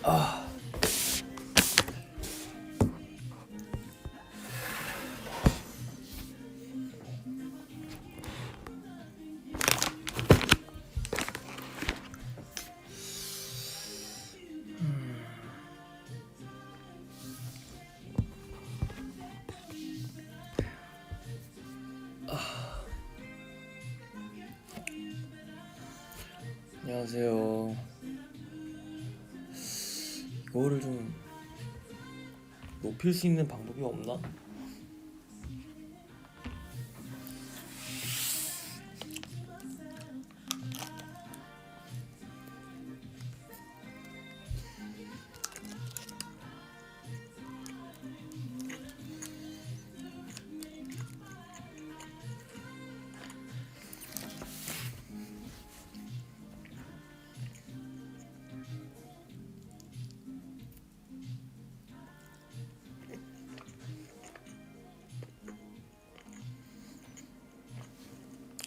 아, 안녕하세요. 이거를 좀 높일 수 있는 방법이 없나?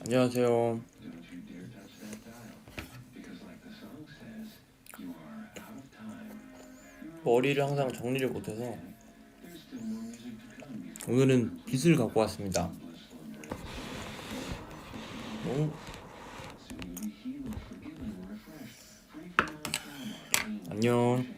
안녕하세요. 머리를 항상 정리를 못해서 오늘은 빗을 갖고 왔습니다. 어? 안녕.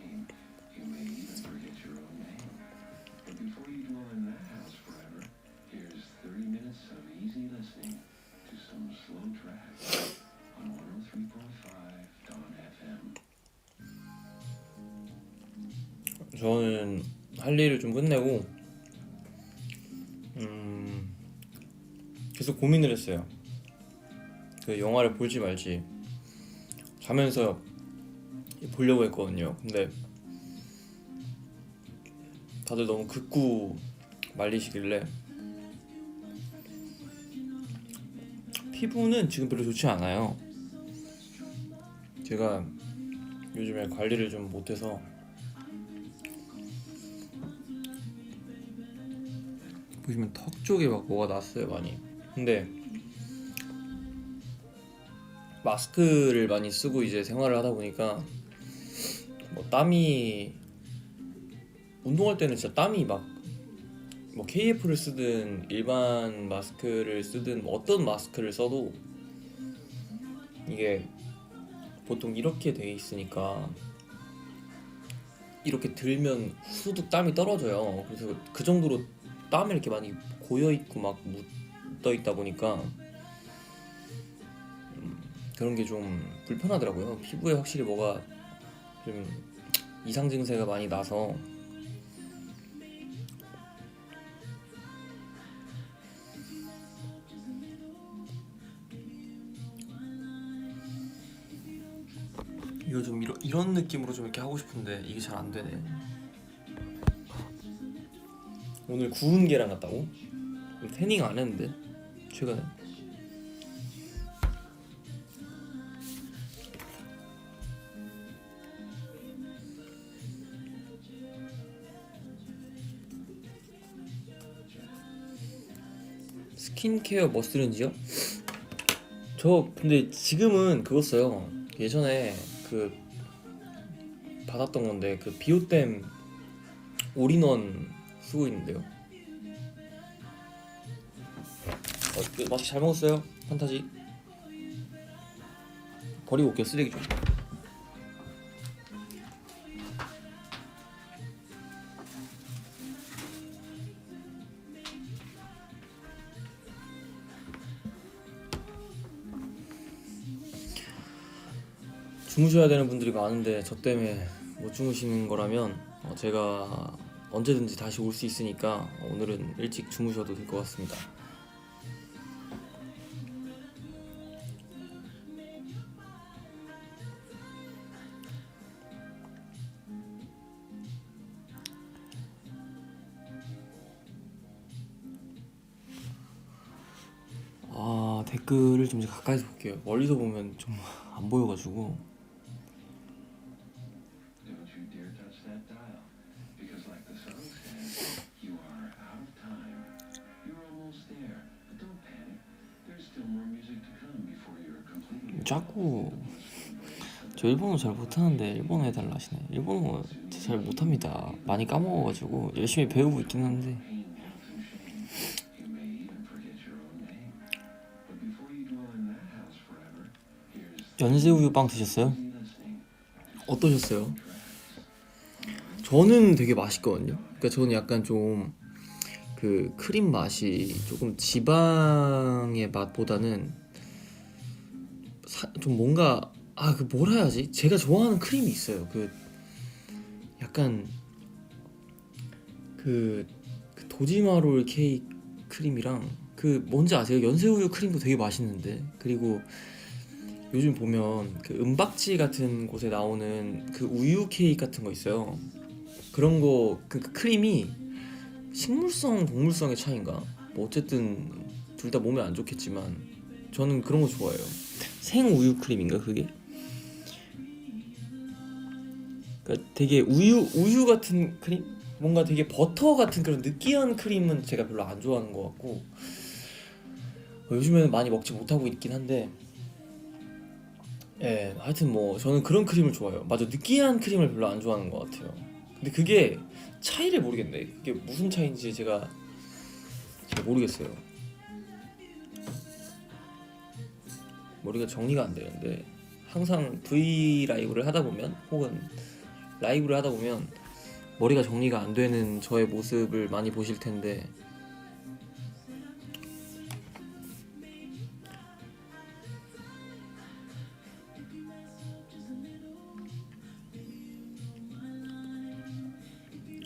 저는 할 일을 좀 끝내고 계속 고민을 했어요. 그 영화를 볼지 말지 자면서 보려고 했거든요. 근데 다들 너무 극구 말리시길래 피부는 지금 별로 좋지 않아요. 제가 요즘에 관리를 좀 못해서 보시면 턱 쪽에 막 뭐가 났어요, 많이. 근데 마스크를 많이 쓰고 이제 생활을 하다 보니까 뭐 땀이, 운동할 때는 진짜 땀이 막 뭐 KF를 쓰든 일반 마스크를 쓰든 뭐 어떤 마스크를 써도 이게 보통 이렇게 돼 있으니까 이렇게 들면 후두둑 땀이 떨어져요. 그래서 그 정도로 땀이 이렇게 많이 고여 있고 막 묻어 있다 보니까 그런 게 좀 불편하더라고요. 피부에 확실히 뭐가 좀 이상 증세가 많이 나서 이거 좀 이런 느낌으로 좀 이렇게 하고 싶은데 이게 잘 안 되네. 오늘 구운 계란 같다고? 태닝 안 했는데 최근에. 스킨케어 뭐 쓰는지요? 저 근데 지금은 그거 써요. 예전에 그 받았던 건데 그 비오템 올인원 쓰고 있는데요. 맛있게 잘 먹었어요. 판타지 버리고 올게요. 쓰레기 좀. 주무셔야 되는 분들이 많은데 저 때문에 못 주무시는 거라면 제가 언제든지 다시 올 수 있으니까 오늘은 일찍 주무셔도 될 것 같습니다. 댓글을 좀 가까이서 볼게요. 멀리서 보면 좀 안 보여가지고. 저 일본어 잘 못하는데 일본어 해달라 하시네. 일본어 진짜 잘 못합니다. 많이 까먹어가지고 열심히 배우고 있긴 한데. 연세우유빵 드셨어요? 어떠셨어요? 저는 되게 맛있거든요. 그러니까 저는 약간 좀 그 크림 맛이 조금 지방의 맛보다는 좀 뭔가 그 뭐라 해야지? 제가 좋아하는 크림이 있어요. 그 약간 그 도지마롤 케이크 크림이랑 그 뭔지 아세요? 연세우유 크림도 되게 맛있는데. 그리고 요즘 보면 그 은박지 같은 곳에 나오는 그 우유 케이크 같은 거 있어요. 그런 거 그 크림이 식물성 동물성의 차이인가? 뭐 어쨌든 둘 다 몸에 안 좋겠지만 저는 그런 거 좋아해요. 생우유 크림인가 그게? 그러니까 되게 우유 같은 크림? 뭔가 되게 버터 같은 그런 느끼한 크림은 제가 별로 안 좋아하는 것 같고 요즘에는 많이 먹지 못하고 있긴 한데 예, 하여튼 뭐 저는 그런 크림을 좋아해요. 맞아, 느끼한 크림을 별로 안 좋아하는 것 같아요. 근데 그게 차이를 모르겠네. 그게 무슨 차이인지 제가 잘 모르겠어요. 머리가 정리가 안 되는데 항상 V 라이브를 하다 보면 혹은 라이브를 하다 보면 머리가 정리가 안 되는 저의 모습을 많이 보실 텐데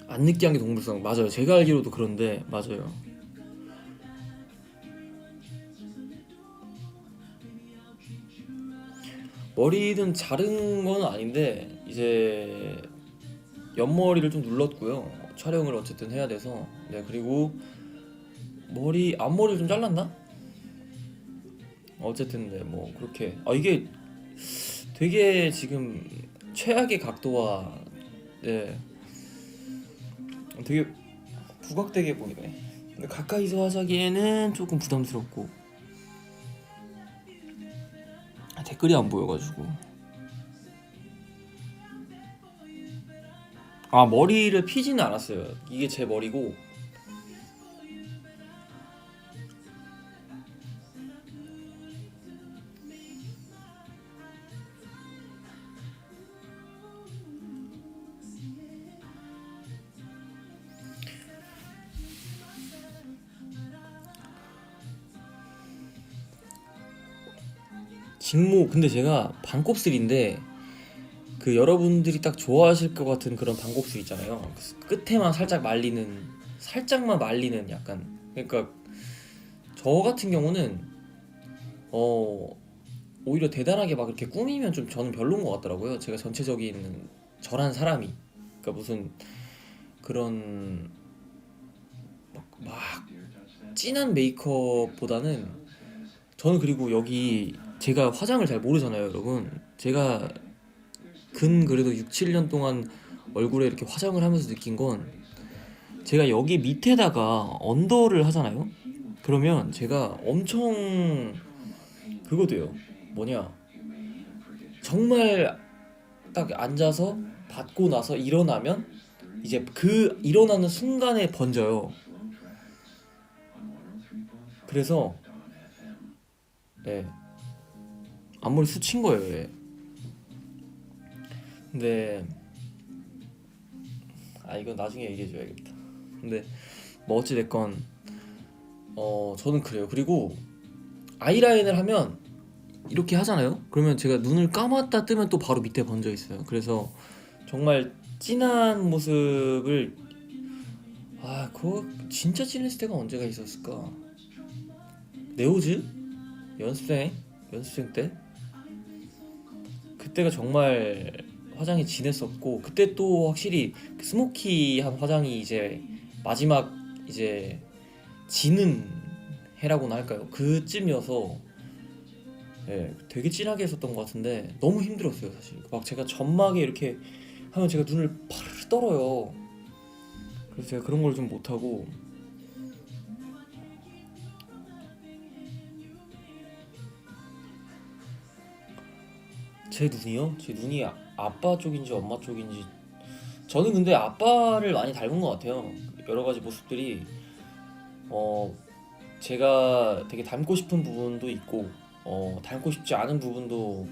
안 느끼한 게 동물성 맞아요. 제가 알기로도 그런데 맞아요. 머리는 자른 건 아닌데 이제 옆머리를 좀 눌렀고요. 촬영을 어쨌든 해야 돼서. 네, 그리고 앞머리를 좀 잘랐나? 어쨌든 네, 뭐 그렇게 이게 되게 지금 최악의 각도와 네, 되게 부각되게 보이네. 근데 가까이서 하자기에는 조금 부담스럽고 댓글이 안 보여가지고 머리를 피지는 않았어요. 이게 제 머리고 직모 근데 제가 반곱슬인데 그 여러분들이 딱 좋아하실 것 같은 그런 반곱슬 있잖아요. 끝에만 살짝만 말리는 약간 그러니까 저 같은 경우는 어 오히려 대단하게 막 이렇게 꾸미면 좀 저는 별로인 것 같더라고요. 제가 전체적인 저란 사람이 그러니까 무슨 그런 막 진한 메이크업보다는 저는 그리고 여기 제가 화장을 잘 모르잖아요, 여러분. 제가 그래도 6, 7년 동안 얼굴에 이렇게 화장을 하면서 느낀 건 제가 여기 밑에다가 언더를 하잖아요. 그러면 제가 엄청 그거 돼요. 뭐냐? 정말 딱 앉아서 받고 나서 일어나면 이제 그 일어나는 순간에 번져요. 그래서 네, 앞머리 스친 거예요. 예. 근데 이건 나중에 얘기해줘야겠다. 근데 뭐 어찌 됐건 저는 그래요. 그리고 아이라인을 하면 이렇게 하잖아요. 그러면 제가 눈을 감았다 뜨면 또 바로 밑에 번져 있어요. 그래서 정말 진한 모습을 그거 진짜 진했을 때가 언제가 있었을까? 네오즈 연습생 때 그때가 정말 화장이 진했었고 그때 또 확실히 그 스모키한 화장이 이제 마지막 이제 지는 해라고나 할까요? 그쯤이어서 되게 진하게 했었던 것 같은데 너무 힘들었어요 사실. 막 제가 점막에 이렇게 하면 제가 눈을 파르르 떨어요. 그래서 제가 그런 걸 좀 못하고 제 눈이요? 제 눈이 아빠 쪽인지 엄마 쪽인지. 저는 근데 아빠를 많이 닮은 것 같아요. 여러 가지 모습들이 어 제가 되게 닮고 싶은 부분도 있고 닮고 싶지 않은 부분도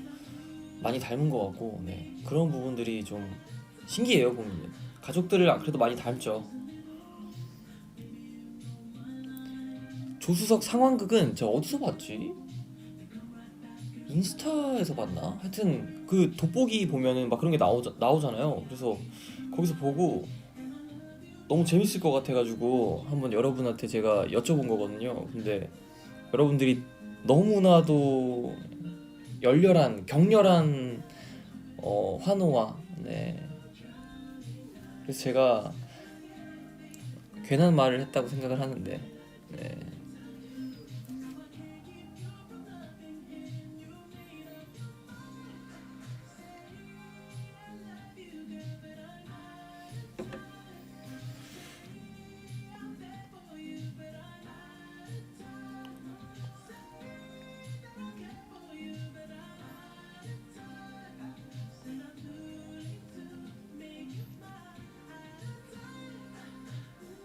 많이 닮은 것 같고, 네, 그런 부분들이 좀 신기해요 보면은. 가족들을 그래도 많이 닮죠. 조수석 상황극은 제가 어디서 봤지? 인스타에서 봤나? 하여튼 그 돋보기 보면은 막 그런 게 나오잖아요. 그래서 거기서 보고 너무 재밌을 것 같아가지고 한번 여러분한테 제가 여쭤본 거거든요. 근데 여러분들이 너무나도 열렬한 격렬한 환호와, 네, 그래서 제가 괜한 말을 했다고 생각을 하는데, 네.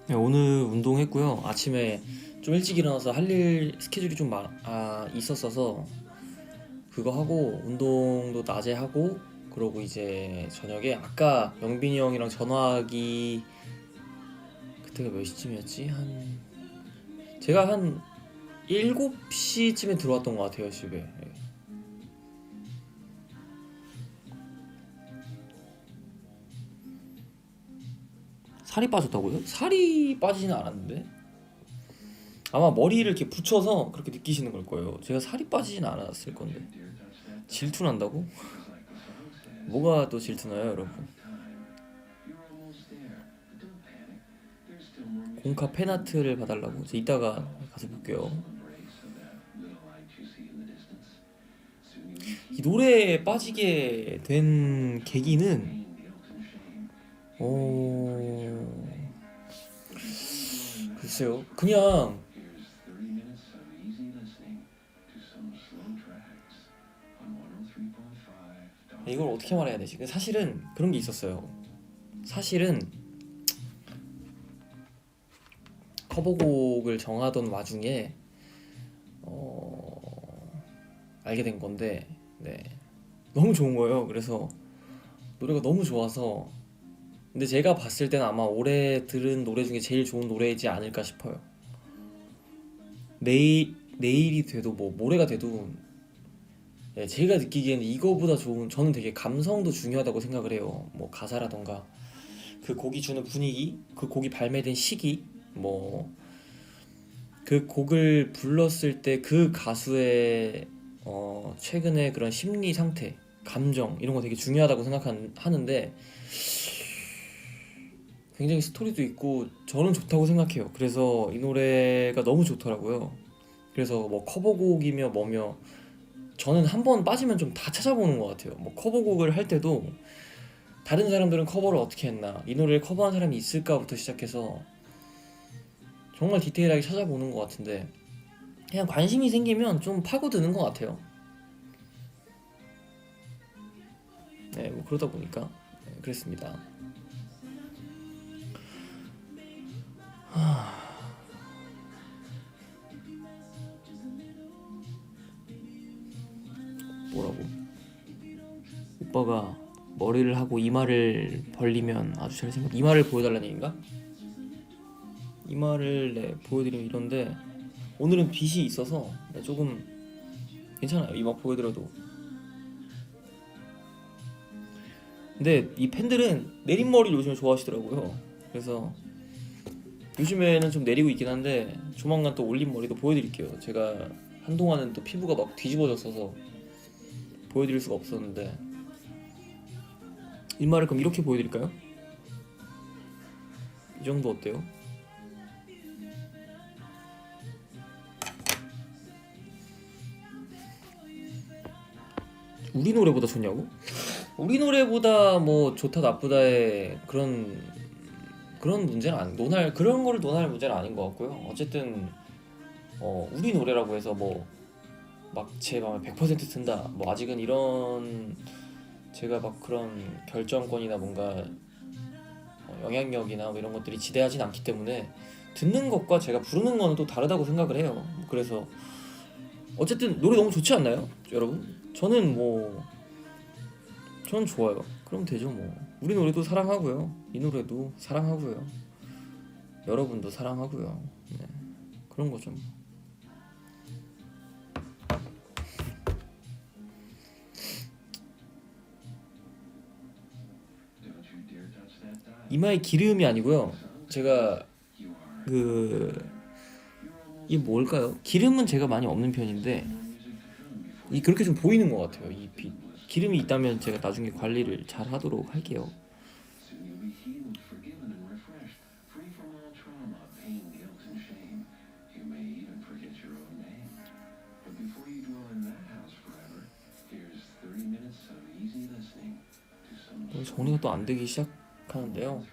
네, 오늘 운동했고요. 아침에 좀 일찍 일어나서 할 일 스케줄이 좀 있었어서 그거 하고, 운동도 낮에 하고, 그러고 이제 저녁에 아까 영빈이 형이랑 전화하기, 그때가 몇 시쯤이었지? 제가 한 7시쯤에 들어왔던 것 같아요 집에. 예. 살이 빠졌다고요? 살이 빠지진 않았는데, 아마 머리를 이렇게 붙여서 그렇게 느끼시는 걸 거예요. 제가 살이 빠지진 않았을 건데. 질투난다고? 뭐가 또 질투나요 여러분? 공카 팬아트를 봐달라고? 저 이따가 가서 볼게요. 이 노래에 빠지게 된 계기는 글쎄요, 그냥 이걸 어떻게 말해야 되지? 사실은 그런 게 있었어요. 사실은 커버곡을 정하던 와중에 알게 된 건데, 네, 너무 좋은 거예요. 그래서 노래가 너무 좋아서. 근데 제가 봤을 때는 아마 올해 들은 노래 중에 제일 좋은 노래이지 않을까 싶어요. 내일이 돼도 뭐 모레가 돼도, 네, 제가 느끼기에는 이거보다 좋은, 저는 되게 감성도 중요하다고 생각을 해요. 뭐 가사라던가 그 곡이 주는 분위기, 그 곡이 발매된 시기, 뭐 그 곡을 불렀을 때 그 가수의 최근의 그런 심리 상태, 감정, 이런 거 되게 중요하다고 생각하는데, 굉장히 스토리도 있고 저는 좋다고 생각해요. 그래서 이 노래가 너무 좋더라고요. 그래서 뭐 커버곡이며 뭐며 저는 한 번 빠지면 좀 다 찾아보는 것 같아요. 뭐 커버곡을 할 때도 다른 사람들은 커버를 어떻게 했나, 이 노래를 커버한 사람이 있을까부터 시작해서 정말 디테일하게 찾아보는 것 같은데, 그냥 관심이 생기면 좀 파고드는 것 같아요. 네, 뭐 그러다 보니까, 네, 그랬습니다. 뭐라고? 오빠가 머리를 하고 이마를 벌리면 아주 잘생겼. 이마를 보여달라는 얘기인가? 이마를, 네, 보여드리면 이런데 오늘은 빛이 있어서, 네, 조금 괜찮아요. 이마 보여드려도. 근데 이 팬들은 내린 머리를 요즘에 좋아하시더라고요. 그래서 요즘에는 좀 내리고 있긴 한데 조만간 또 올린 머리도 보여드릴게요. 제가 한동안은 또 피부가 막 뒤집어졌어서 보여드릴 수가 없었는데, 이마를 그럼 이렇게 보여드릴까요? 이 정도 어때요? 우리 노래보다 좋냐고? 우리 노래보다 뭐 좋다 나쁘다의 그런 문제는 그런 거를 논할 문제는 아닌 것 같고요. 어쨌든 우리 노래라고 해서 뭐 막 제 마음에 100% 든다. 뭐 아직은 이런 제가 막 그런 결정권이나 뭔가 영향력이나 뭐 이런 것들이 지대하진 않기 때문에 듣는 것과 제가 부르는 거는 또 다르다고 생각을 해요. 그래서 어쨌든 노래 너무 좋지 않나요, 여러분? 저는 좋아요. 그럼 되죠 뭐. 우리 노래도 사랑하고요. 이 노래도 사랑하고요. 여러분도 사랑하고요. 네, 그런 거죠. 이마에 기름이 아니고요. 제가 그 이게 뭘까요? 기름은 제가 많이 없는 편인데 이 그렇게 좀 보이는 것 같아요. 이 빛. 기름이 있다면 제가 나중에 관리를 잘 하도록 할게요. 정리가 또 안 되기 시작하는데요.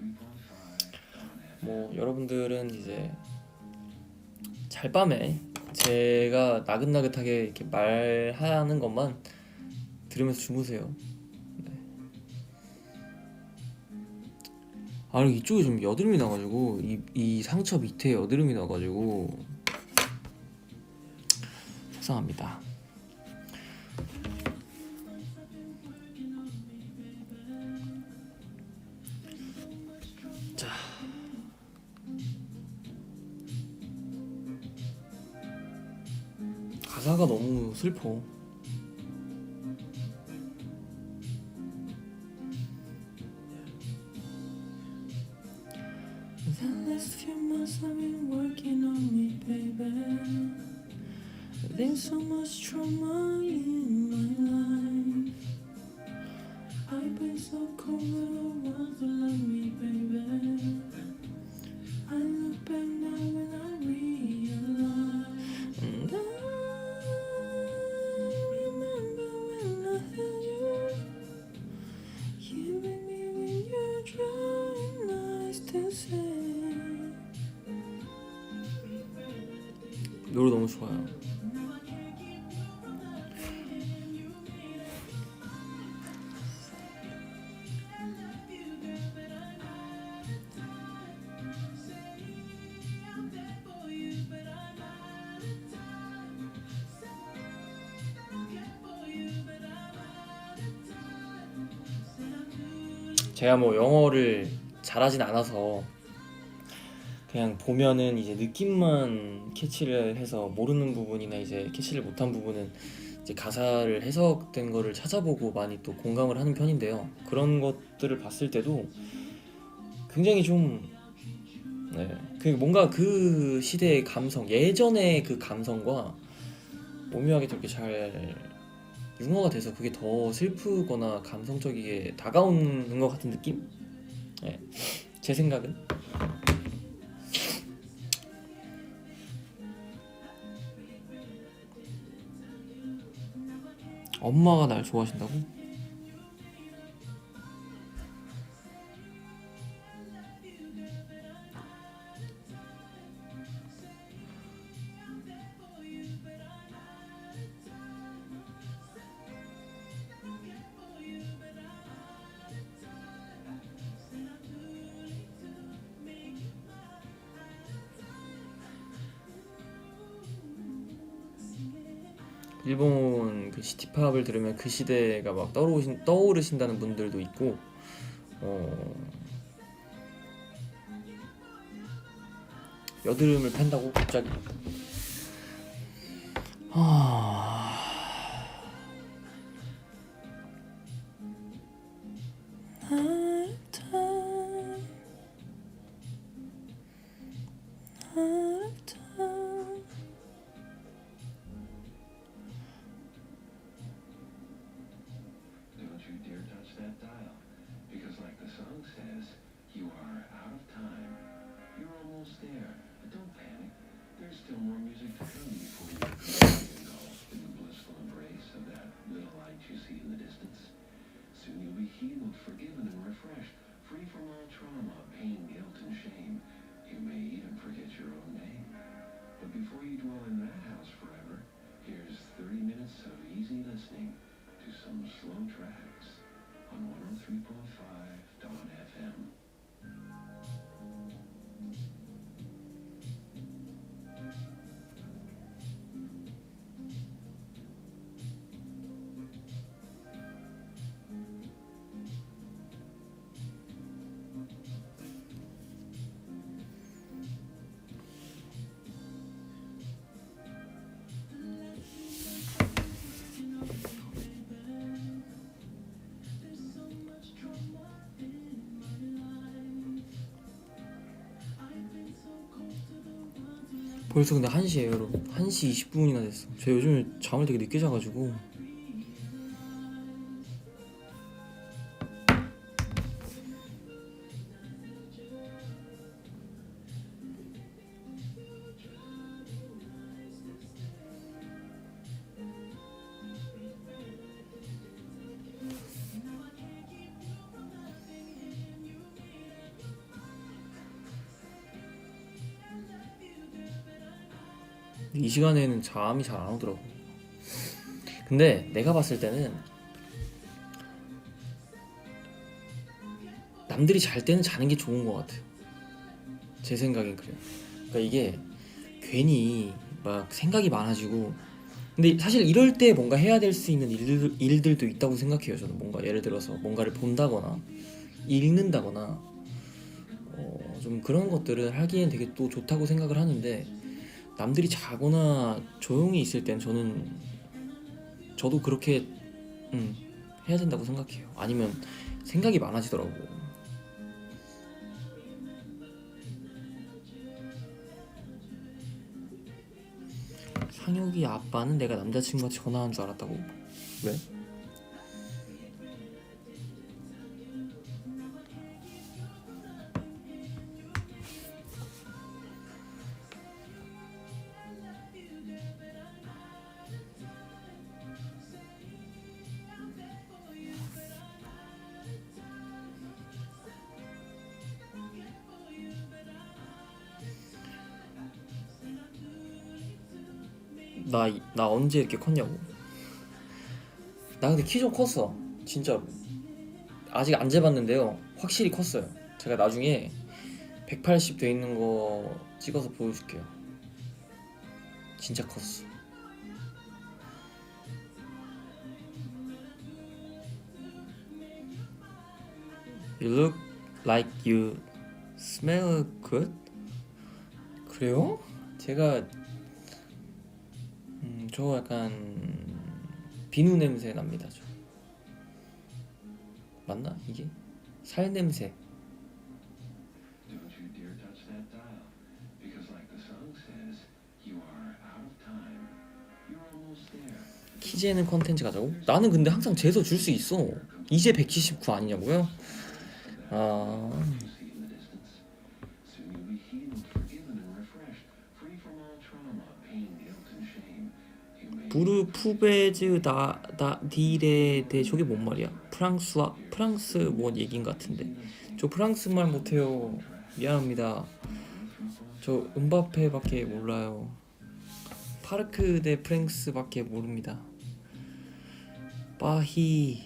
뭐 여러분들은 이제 잘밤에 제가 나긋나긋하게 이렇게 말하는 것만 들으면서 주무세요. 네. 아니 이쪽에 좀 여드름이 나가지고 이 상처 밑에 여드름이 나가지고 속상합니다. 자, 가사가 너무 슬퍼. The last few months I've been working on me, baby. There's so much trauma in my life. I've been so cold that I want to love me, baby. I look back now and I realize, and I remember when I held you. You make me when you're dry, nice to say. 노래 너무 좋아요. 제가 뭐 영어를 잘하진 않아서 그냥 보면은 이제 느낌만 캐치를 해서 모르는 부분이나 이제 캐치를 못한 부분은 이제 가사를 해석된 거를 찾아보고 많이 또 공감을 하는 편인데요. 그런 것들을 봤을 때도 굉장히 좀 네, 그 뭔가 그 시대의 감성, 예전의 그 감성과 오묘하게 저렇게 잘 융화가 돼서 그게 더 슬프거나 감성적이게 다가오는 것 같은 느낌? 네, 제 생각은. 엄마가 날 좋아하신다고? 일본 그 시티팝을 들으면 그 시대가 막 떠오르신다는 분들도 있고, 여드름을 팬다고 갑자기. Here's 30 minutes of easy listening to some slow tracks on 103.5 Dawn FM. 벌써 근데 1시에요 여러분. 1시 20분이나 됐어. 저 요즘에 잠을 되게 늦게 자가지고. 이 시간에는 잠이 잘 안 오더라고. 근데 내가 봤을 때는 남들이 잘 때는 자는 게 좋은 것 같아요. 제 생각엔 그래요. 그러니까 이게 괜히 막 생각이 많아지고, 근데 사실 이럴 때 뭔가 해야 될 수 있는 일들도 있다고 생각해요. 저는 뭔가 예를 들어서 뭔가를 본다거나 읽는다거나 좀 그런 것들을 하기엔 되게 또 좋다고 생각을 하는데, 남들이 자거나 조용히 있을 땐 저도 그렇게 해야 된다고 생각해요. 아니면 생각이 많아지더라고. 상혁이 아빠는 내가 남자친구한테 전화한 줄 알았다고? 왜? 나 언제 이렇게 컸냐고. 나 근데 키 좀 컸어. 진짜로. 아직 안 재봤는데요. 확실히 컸어요. 제가 나중에 180 돼 있는 거 찍어서 보여줄게요. 진짜 컸어. You look like you smell good? 그래요? 제가 저 약간 비누 냄새 납니다. 저. 맞나 이게? 살 냄새. Don't you dare touch that dial, because like the song says, you are out of time. You're almost there. 키 재는 컨텐츠 가자고? 나는 근데 항상 재서 줄 수 있어. 이제 179 아니냐고요? 아, You see in the distance. Soon you'll be healed, forgiven, and refreshed, free from all trauma, pain, guilt, and shame. You may 부르 푸베즈 다 디레 데 저게 뭔 말이야? 프랑스 뭐 얘기인 것 같은데. 저 프랑스 말 못해요. 미안합니다. 저 음바페밖에 몰라요. 파르크 데 프랑스밖에 모릅니다. 빠히.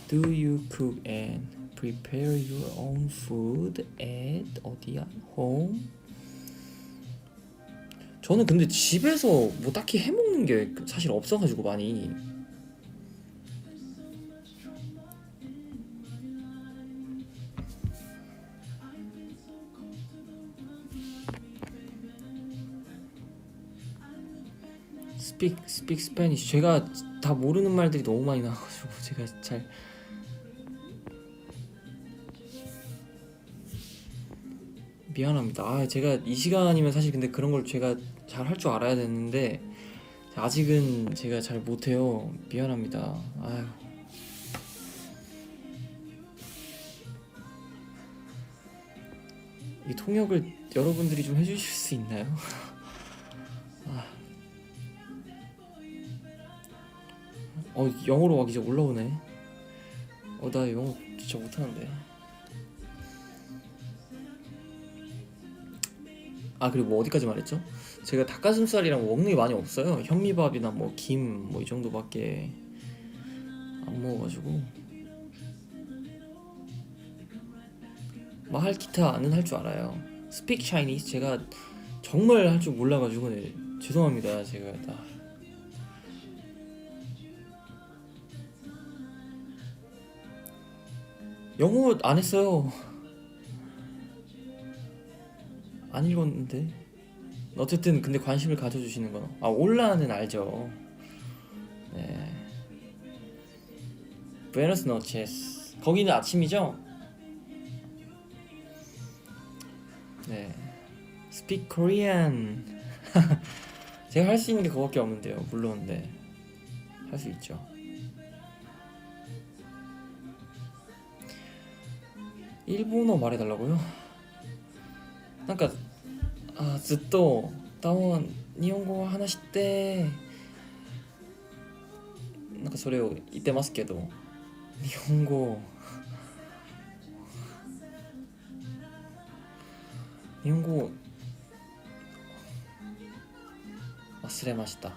Do you cook and prepare your own food at 어디야? home? 저는 근데 집에서 뭐 딱히 해먹는 게 사실 없어가지고 많이. Speak Spanish. 제가 다 모르는 말들이 너무 많이 나와가지고 제가 잘. 미안합니다. 제가 이 시간이면 사실 근데 그런 걸 제가 잘 할 줄 알아야 되는데 아직은 제가 잘 못해요. 미안합니다. 아유. 이 통역을 여러분들이 좀 해주실 수 있나요? 영어로 막 이제 올라오네. 나 영어 진짜 못하는데. 아 그리고 뭐 어디까지 말했죠? 제가 닭가슴살이랑 뭐 먹는 게 많이 없어요. 현미밥이나 뭐 김 뭐 이 정도밖에 안 먹어가지고 말 기타는 할 줄 알아요. Speak Chinese 제가 정말 할 줄 몰라가지고 네, 죄송합니다. 제가 다 영어 안 했어요. 안 읽었는데. 어쨌든 근데 관심을 가져주시는 건 올라는 알죠. 네. Buenos noches. 거기는 아침이죠? 네. Speak Korean. 제가 할 수 있는 게 그거밖에 없는데요. 물론 네. 할 수 있죠. 일본어 말해달라고요? 그러니까 ずっと日本語を話してなんかそれを言ってますけど日本語忘れました。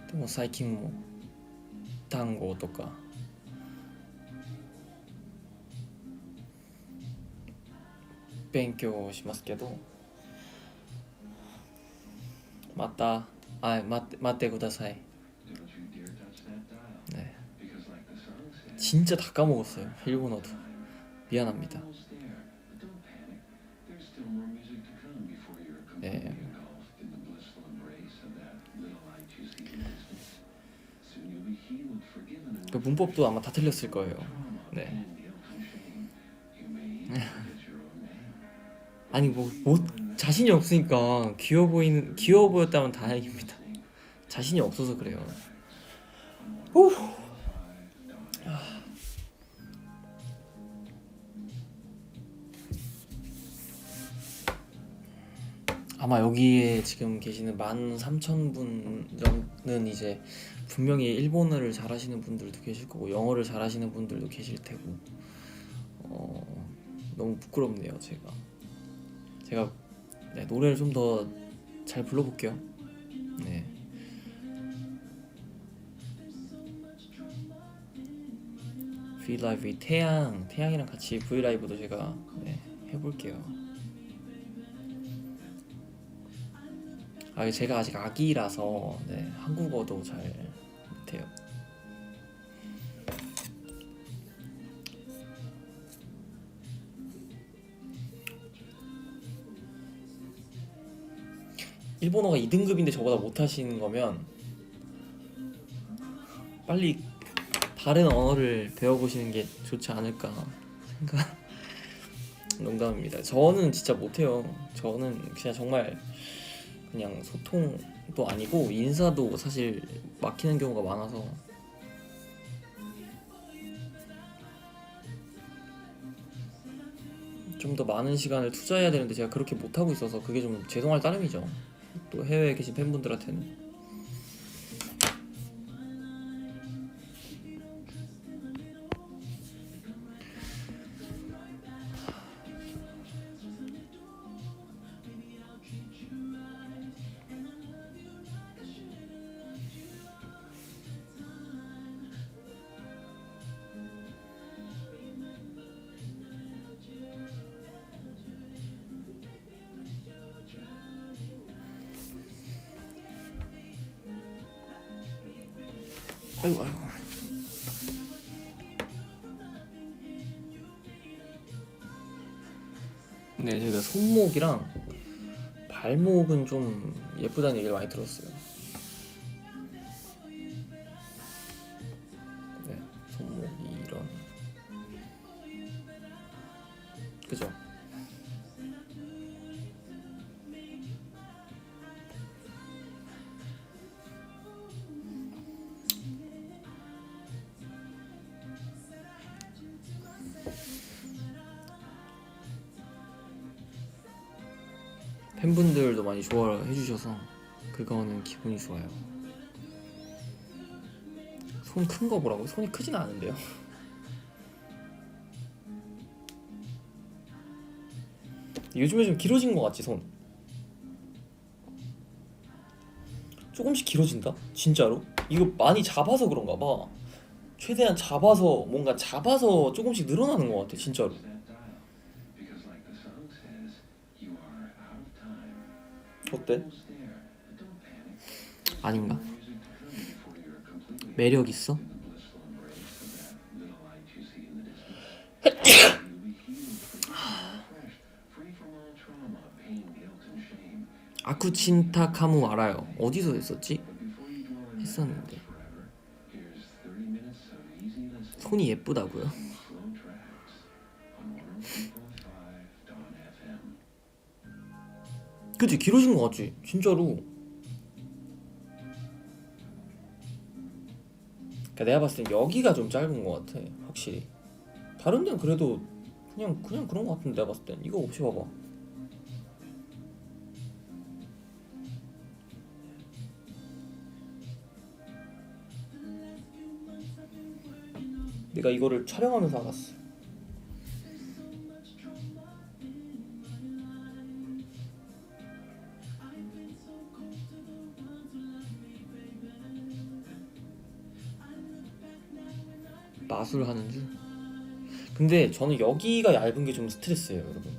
でも最近も単語とか勉強しますけどまた待ってください。 Don't you dare touch that dial. 네. Because like the song says, 진짜 다 까먹었어요. 일본어도 미안합니다. almost there. But don't panic. There's still more music to come before you're 네. completely engulfed in the blissful embrace of that little light you see in the distance. Soon you'll be healed, forgiven, and 그 문법도 아마 다 틀렸을 거예요. trauma 네. and guilt and shame. You may even forget your own name. 아니 뭐 자신이 없으니까 귀여워 보였다면 다행입니다. 자신이 없어서 그래요. 후. 아마 여기에 지금 계시는 13,000분은 이제 분명히 일본어를 잘하시는 분들도 계실 거고 영어를 잘하시는 분들도 계실 테고 너무 부끄럽네요. 제가 네, 노래를 좀 더 잘 불러볼게요. 네. 브이라이브 태양이랑 같이 브이라이브도 제가 네, 해볼게요. 제가 아직 아기라서 네, 한국어도 잘 못해요. 일본어가 2등급인데 저보다 못하시는 거면 빨리 다른 언어를 배워보시는 게 좋지 않을까 생각. 농담입니다. 저는 진짜 못해요. 저는 그냥 정말 그냥 소통도 아니고 인사도 사실 막히는 경우가 많아서 좀 더 많은 시간을 투자해야 되는데 제가 그렇게 못하고 있어서 그게 좀 죄송할 따름이죠. 또 해외에 계신 팬분들한테는. 아이고. 네, 제가 손목이랑 발목은 좀 예쁘다는 얘기를 많이 들었어요. 네, 손목이 이런. 그죠? 팬분들도 많이 좋아해 주셔서 그거는 기분이 좋아요. 손 큰 거 보라고? 손이 크진 않은데요. 요즘에 좀 길어진 것 같지 손. 조금씩 길어진다? 진짜로? 이거 많이 잡아서 그런가 봐. 최대한 잡아서 뭔가 잡아서 조금씩 늘어나는 것 같아 진짜로. that dial. Because like the song says, you are out of time. 어때? Almost there, but don't panic. 아닌가? Music to come before you're completely 매력 있어? in the blissful embrace of that little light you see in the distance. You'll be healed, forgiven, refreshed, free from all trauma, pain, guilt, and shame. 아쿠친타 카무 알아요. 어디서 했었지? But before you dwell in that 했었는데. past forever, here's 30 minutes of easy listening. 손이 예쁘다고요? Some slow tracks on 103.5 Dawn FM. 그치 길어진 것 같지 진짜로. 그러니까 내가 봤을 땐 여기가 좀 짧은 것 같아 확실히. 다른 데는 그래도 그냥 그런 것 같은데 내가 봤을 땐. 이거 혹시 봐봐. 내가 이거를 촬영하면서 알았어. 마술 하는 줄? 근데 저는 여기가 얇은 게 좀 스트레스예요 여러분.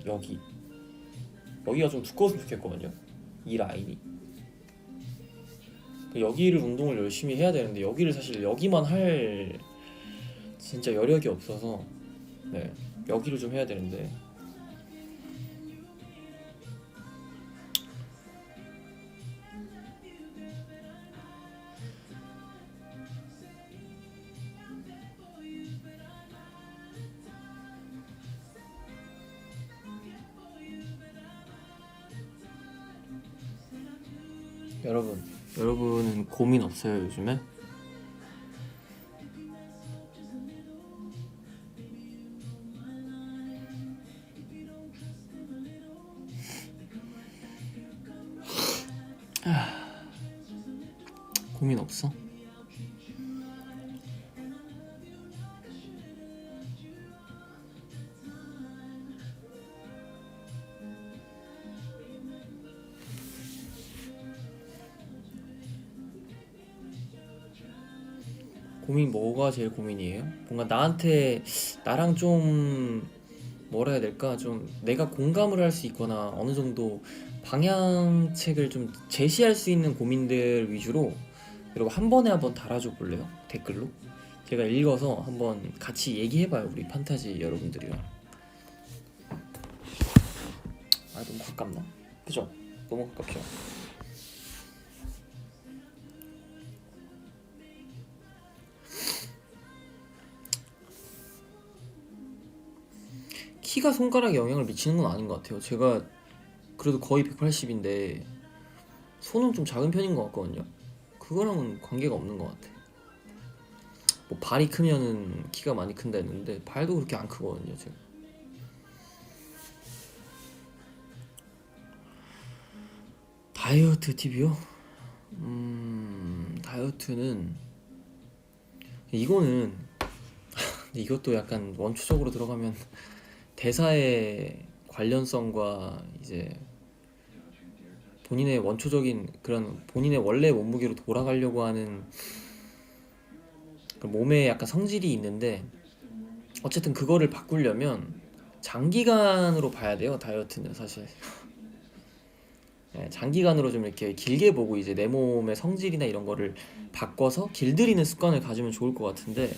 여기가 좀 두꺼웠으면 좋겠거든요 이 라인이. 여기를 운동을 열심히 해야 되는데 여기를 사실 여기만 할 진짜 여력이 없어서 네 여기를 좀 해야 되는데. 여러분은 고민 없어요 요즘에? 고민 없어? 고민 뭐가 제일 고민이에요? 뭔가 나랑 좀 뭐라 해야 될까? 좀 내가 공감을 할 수 있거나 어느 정도 방향책을 좀 제시할 수 있는 고민들 위주로 여러분 한 번에 한번 달아줘 볼래요? 댓글로? 제가 읽어서 한번 같이 얘기해봐요 우리 판타지 여러분들이랑. 아 너무 가깝나? 그죠? 너무 가깝죠? 키가 손가락에 영향을 미치는 건 아닌 것 같아요. 제가 그래도 거의 180인데 손은 좀 작은 편인 것 같거든요. 그거랑은 관계가 없는 것 같아. 뭐 발이 크면은 키가 많이 큰다 했는데 발도 그렇게 안 크거든요 제가. 다이어트 팁이요? 다이어트는 이거는 근데 이것도 약간 원초적으로 들어가면 대사의 관련성과 이제 본인의 원초적인 그런 본인의 원래 몸무게로 돌아가려고 하는 그 몸에 약간 성질이 있는데 어쨌든 그거를 바꾸려면 장기간으로 봐야 돼요 다이어트는 사실. 네, 장기간으로 좀 이렇게 길게 보고 이제 내 몸의 성질이나 이런 거를 바꿔서 길들이는 습관을 가지면 좋을 것 같은데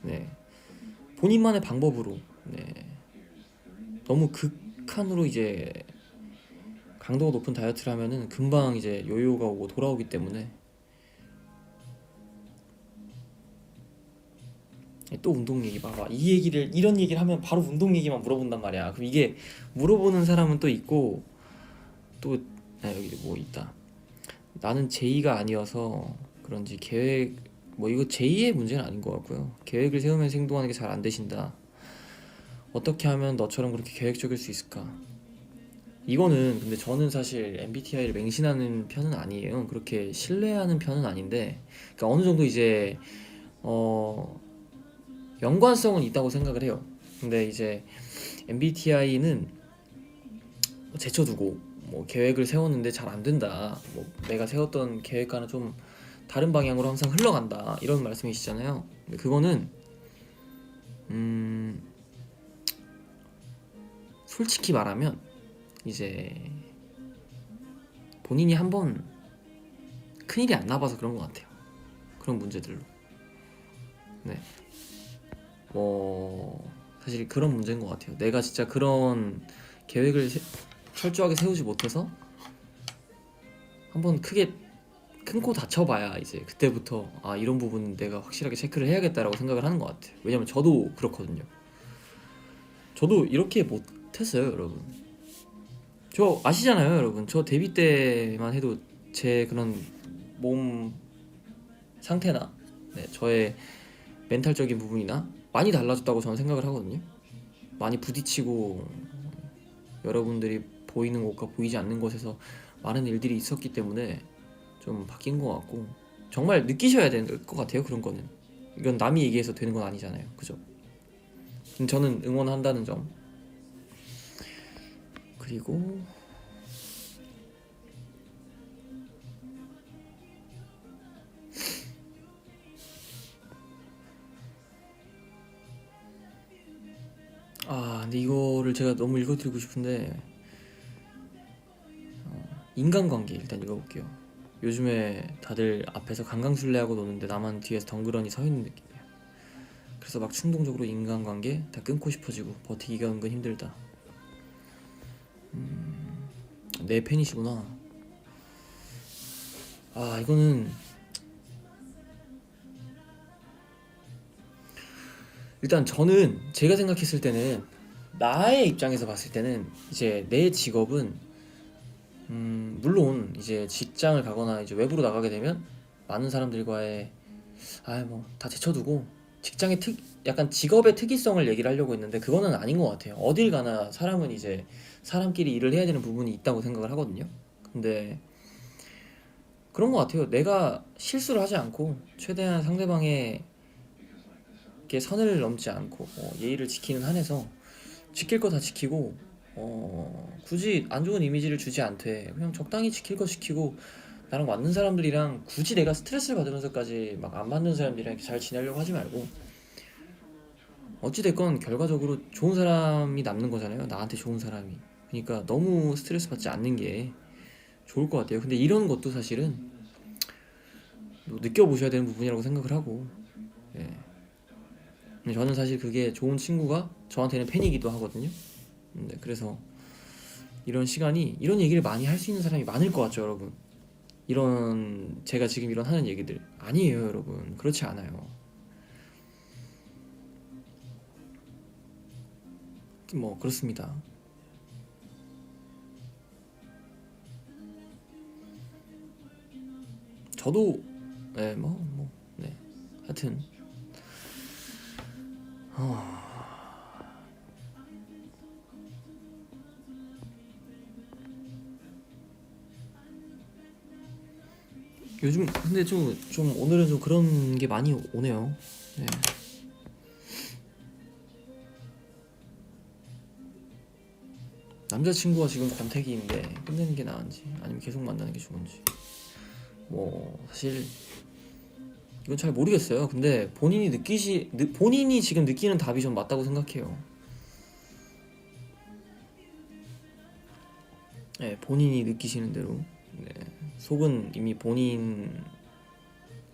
네, 본인만의 방법으로 네, 너무 극한으로 이제 강도가 높은 다이어트를 하면은 금방 이제 요요가 오고 돌아오기 때문에. 또 운동 얘기 봐봐. 이런 얘기를 하면 바로 운동 얘기만 물어본단 말이야. 그럼 이게 물어보는 사람은 또 있고 또 여기 뭐 있다. 나는 제2가 아니어서 그런지 계획 뭐 이거 제2의 문제는 아닌 것 같고요. 계획을 세우면서 행동하는 게 잘 안 되신다. 어떻게 하면 너처럼 그렇게 계획적일 수 있을까? 이거는 근데 저는 사실 MBTI를 맹신하는 편은 아니에요. 그렇게 신뢰하는 편은 아닌데, 그러니까 어느 정도 이제 연관성은 있다고 생각을 해요. 근데 이제 MBTI는 제쳐두고 뭐 계획을 세웠는데 잘 안 된다. 뭐 내가 세웠던 계획과는 좀 다른 방향으로 항상 흘러간다. 이런 말씀이시잖아요. 근데 그거는 솔직히 말하면 이제 본인이 한번 큰일이 안 나봐서 그런 것 같아요. 그런 문제들로. 네. 뭐 사실 그런 문제인 것 같아요. 내가 진짜 그런 계획을 철저하게 세우지 못해서 한번 크게 큰 코 다쳐봐야 이제 그때부터 아 이런 부분은 내가 확실하게 체크를 해야겠다라고 생각을 하는 것 같아요. 왜냐면 저도 그렇거든요. 저도 이렇게 못했어요, 여러분. 저 아시잖아요, 여러분. 저 데뷔 때만 해도 제 그런 몸 상태나 네, 저의 멘탈적인 부분이나 많이 달라졌다고 저는 생각을 하거든요. 많이 부딪히고 여러분들이 보이는 곳과 보이지 않는 곳에서 많은 일들이 있었기 때문에 좀 바뀐 것 같고 정말 느끼셔야 될 것 같아요. 그런 거는 이건 남이 얘기해서 되는 건 아니잖아요. 그죠? 저는 응원한다는 점. 그리고 근데 이거를 제가 너무 읽어드리고 싶은데 인간관계 일단 읽어볼게요. 요즘에 다들 앞에서 강강술래하고 노는데 나만 뒤에서 덩그러니 서 있는 느낌이야. 그래서 막 충동적으로 인간관계 다 끊고 싶어지고 버티기가 은근 힘들다. 내 팬이시구나. 이거는 일단 저는 제가 생각했을 때는 나의 입장에서 봤을 때는 이제 내 직업은 물론 이제 직장을 가거나 이제 외부로 나가게 되면 많은 사람들과의 뭐 다 제쳐두고 직장의 약간 직업의 특이성을 얘기를 하려고 했는데 그거는 아닌 것 같아요. 어딜 가나 사람은 이제 사람끼리 일을 해야 되는 부분이 있다고 생각을 하거든요. 근데 그런 것 같아요. 내가 실수를 하지 않고 최대한 상대방의 선을 넘지 않고 예의를 지키는 한에서 지킬 거 다 지키고 굳이 안 좋은 이미지를 주지 않되 그냥 적당히 지킬 거 지키고 나랑 맞는 사람들이랑 굳이 내가 스트레스를 받으면서까지 막 안 맞는 사람들이랑 이렇게 잘 지내려고 하지 말고 어찌됐건 결과적으로 좋은 사람이 남는 거잖아요. 나한테 좋은 사람이. 그러니까 너무 스트레스 받지 않는 게 좋을 것 같아요. 근데 이런 것도 사실은 느껴보셔야 되는 부분이라고 생각을 하고 예. 근데 저는 사실 그게 좋은 친구가 저한테는 팬이기도 하거든요. 그래서 이런 시간이 이런 얘기를 많이 할 수 있는 사람이 많을 것 같죠, 여러분. 이런 제가 지금 이런 하는 얘기들 아니에요, 여러분. 그렇지 않아요. 뭐 그렇습니다. 저도 네, 네. 하여튼 요즘 근데 좀 오늘은 좀 그런 게 많이 오네요. 네. 남자친구가 지금 권태기인데 끝내는 게 나은지 아니면 계속 만나는 게 좋은지 뭐 사실 이건 잘 모르겠어요. 근데 본인이 지금 느끼는 답이 좀 맞다고 생각해요. 네, 본인이 느끼시는 대로 네, 속은 이미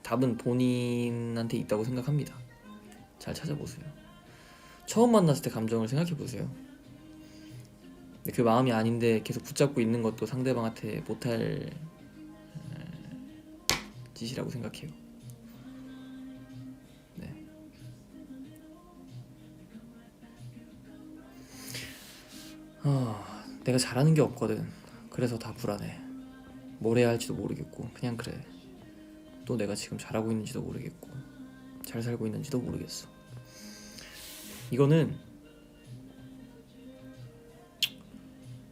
답은 본인한테 있다고 생각합니다. 잘 찾아보세요. 처음 만났을 때 감정을 생각해보세요. 근데 그 마음이 아닌데 계속 붙잡고 있는 것도 상대방한테 못할 짓이라고 생각해요. 네. 내가 잘하는 게 없거든. 그래서 다 불안해. 뭘 해야 할지도 모르겠고 그냥 그래. 또 내가 지금 잘하고 있는지도 모르겠고 잘 살고 있는지도 모르겠어. 이거는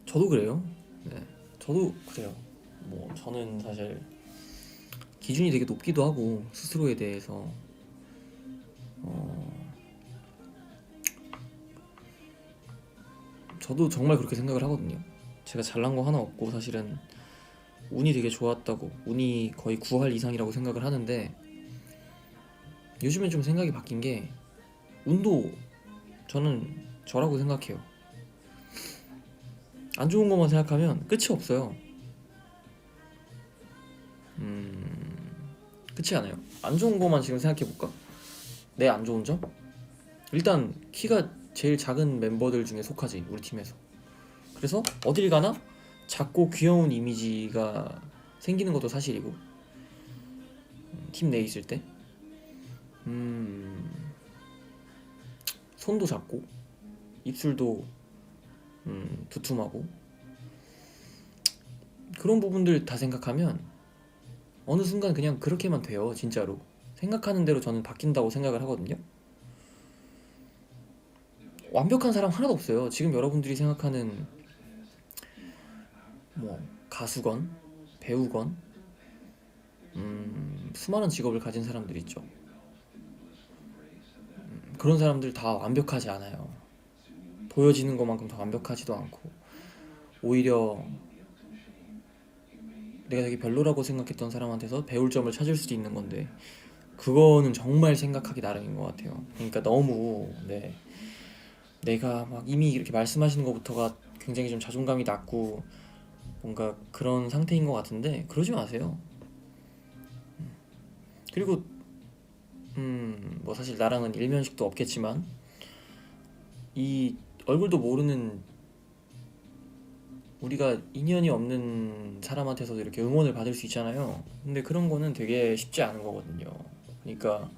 저도 그래요. 네, 저도 그래요. 뭐 저는 사실 기준이 되게 높기도 하고 스스로에 대해서 저도 정말 그렇게 생각을 하거든요. 제가 잘난 거 하나 없고 사실은 운이 되게 좋았다고, 운이 거의 9할 이상이라고 생각을 하는데, 요즘엔 좀 생각이 바뀐 게 운도 저는 저라고 생각해요. 안 좋은 것만 생각하면 끝이 없어요. 끝이 않아요. 안 좋은 것만 지금 생각해볼까? 내 안 좋은 점? 일단 키가 제일 작은 멤버들 중에 속하지, 우리 팀에서. 그래서 어딜 가나 작고 귀여운 이미지가 생기는 것도 사실이고, 팀 내에 있을 때 손도 작고 입술도 두툼하고, 그런 부분들 다 생각하면 어느 순간 그냥 그렇게만 돼요. 진짜로 생각하는 대로 저는 바뀐다고 생각을 하거든요. 완벽한 사람 하나도 없어요. 지금 여러분들이 생각하는 뭐 가수건, 배우건, 수많은 직업을 가진 사람들 있죠. 그런 사람들 다 완벽하지 않아요. 보여지는 것만큼 더 완벽하지도 않고, 오히려 내가 되게 별로라고 생각했던 사람한테서 배울 점을 찾을 수도 있는 건데, 그거는 정말 생각하기 나름인 것 같아요. 그러니까 너무 내가 막 이미 이렇게 말씀하시는 것부터가 굉장히 좀 자존감이 낮고 뭔가 그런 상태인 것 같은데, 그러지 마세요. 그리고 뭐 사실 나랑은 일면식도 없겠지만, 이 얼굴도 모르는 우리가 인연이 없는 사람한테서도 이렇게 응원을 받을 수 있잖아요. 근데 그런 거는 되게 쉽지 않은 거거든요. 그러니까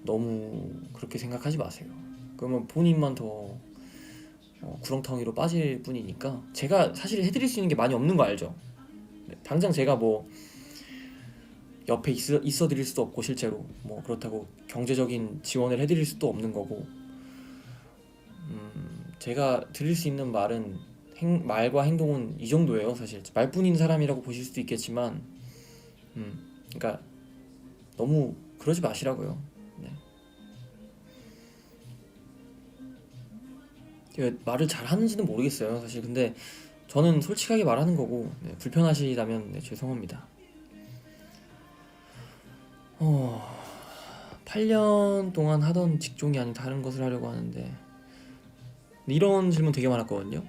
너무 그렇게 생각하지 마세요. 그러면 본인만 더 구렁텅이로 빠질 뿐이니까. 제가 사실 해드릴 수 있는 게 많이 없는 거 알죠? 당장 제가 뭐 옆에 있어 드릴 수도 없고, 실제로 뭐 그렇다고 경제적인 지원을 해드릴 수도 없는 거고, 제가 드릴 수 있는 말과 행동은 이 정도예요. 사실 말뿐인 사람이라고 보실 수도 있겠지만, 그러니까 너무 그러지 마시라고요. 네. 제가 말을 잘 하는지는 모르겠어요, 사실. 근데 저는 솔직하게 말하는 거고, 네, 불편하시다면 네, 죄송합니다. 8년 동안 하던 직종이 아닌 다른 것을 하려고 하는데, 이런 질문 되게 많았거든요.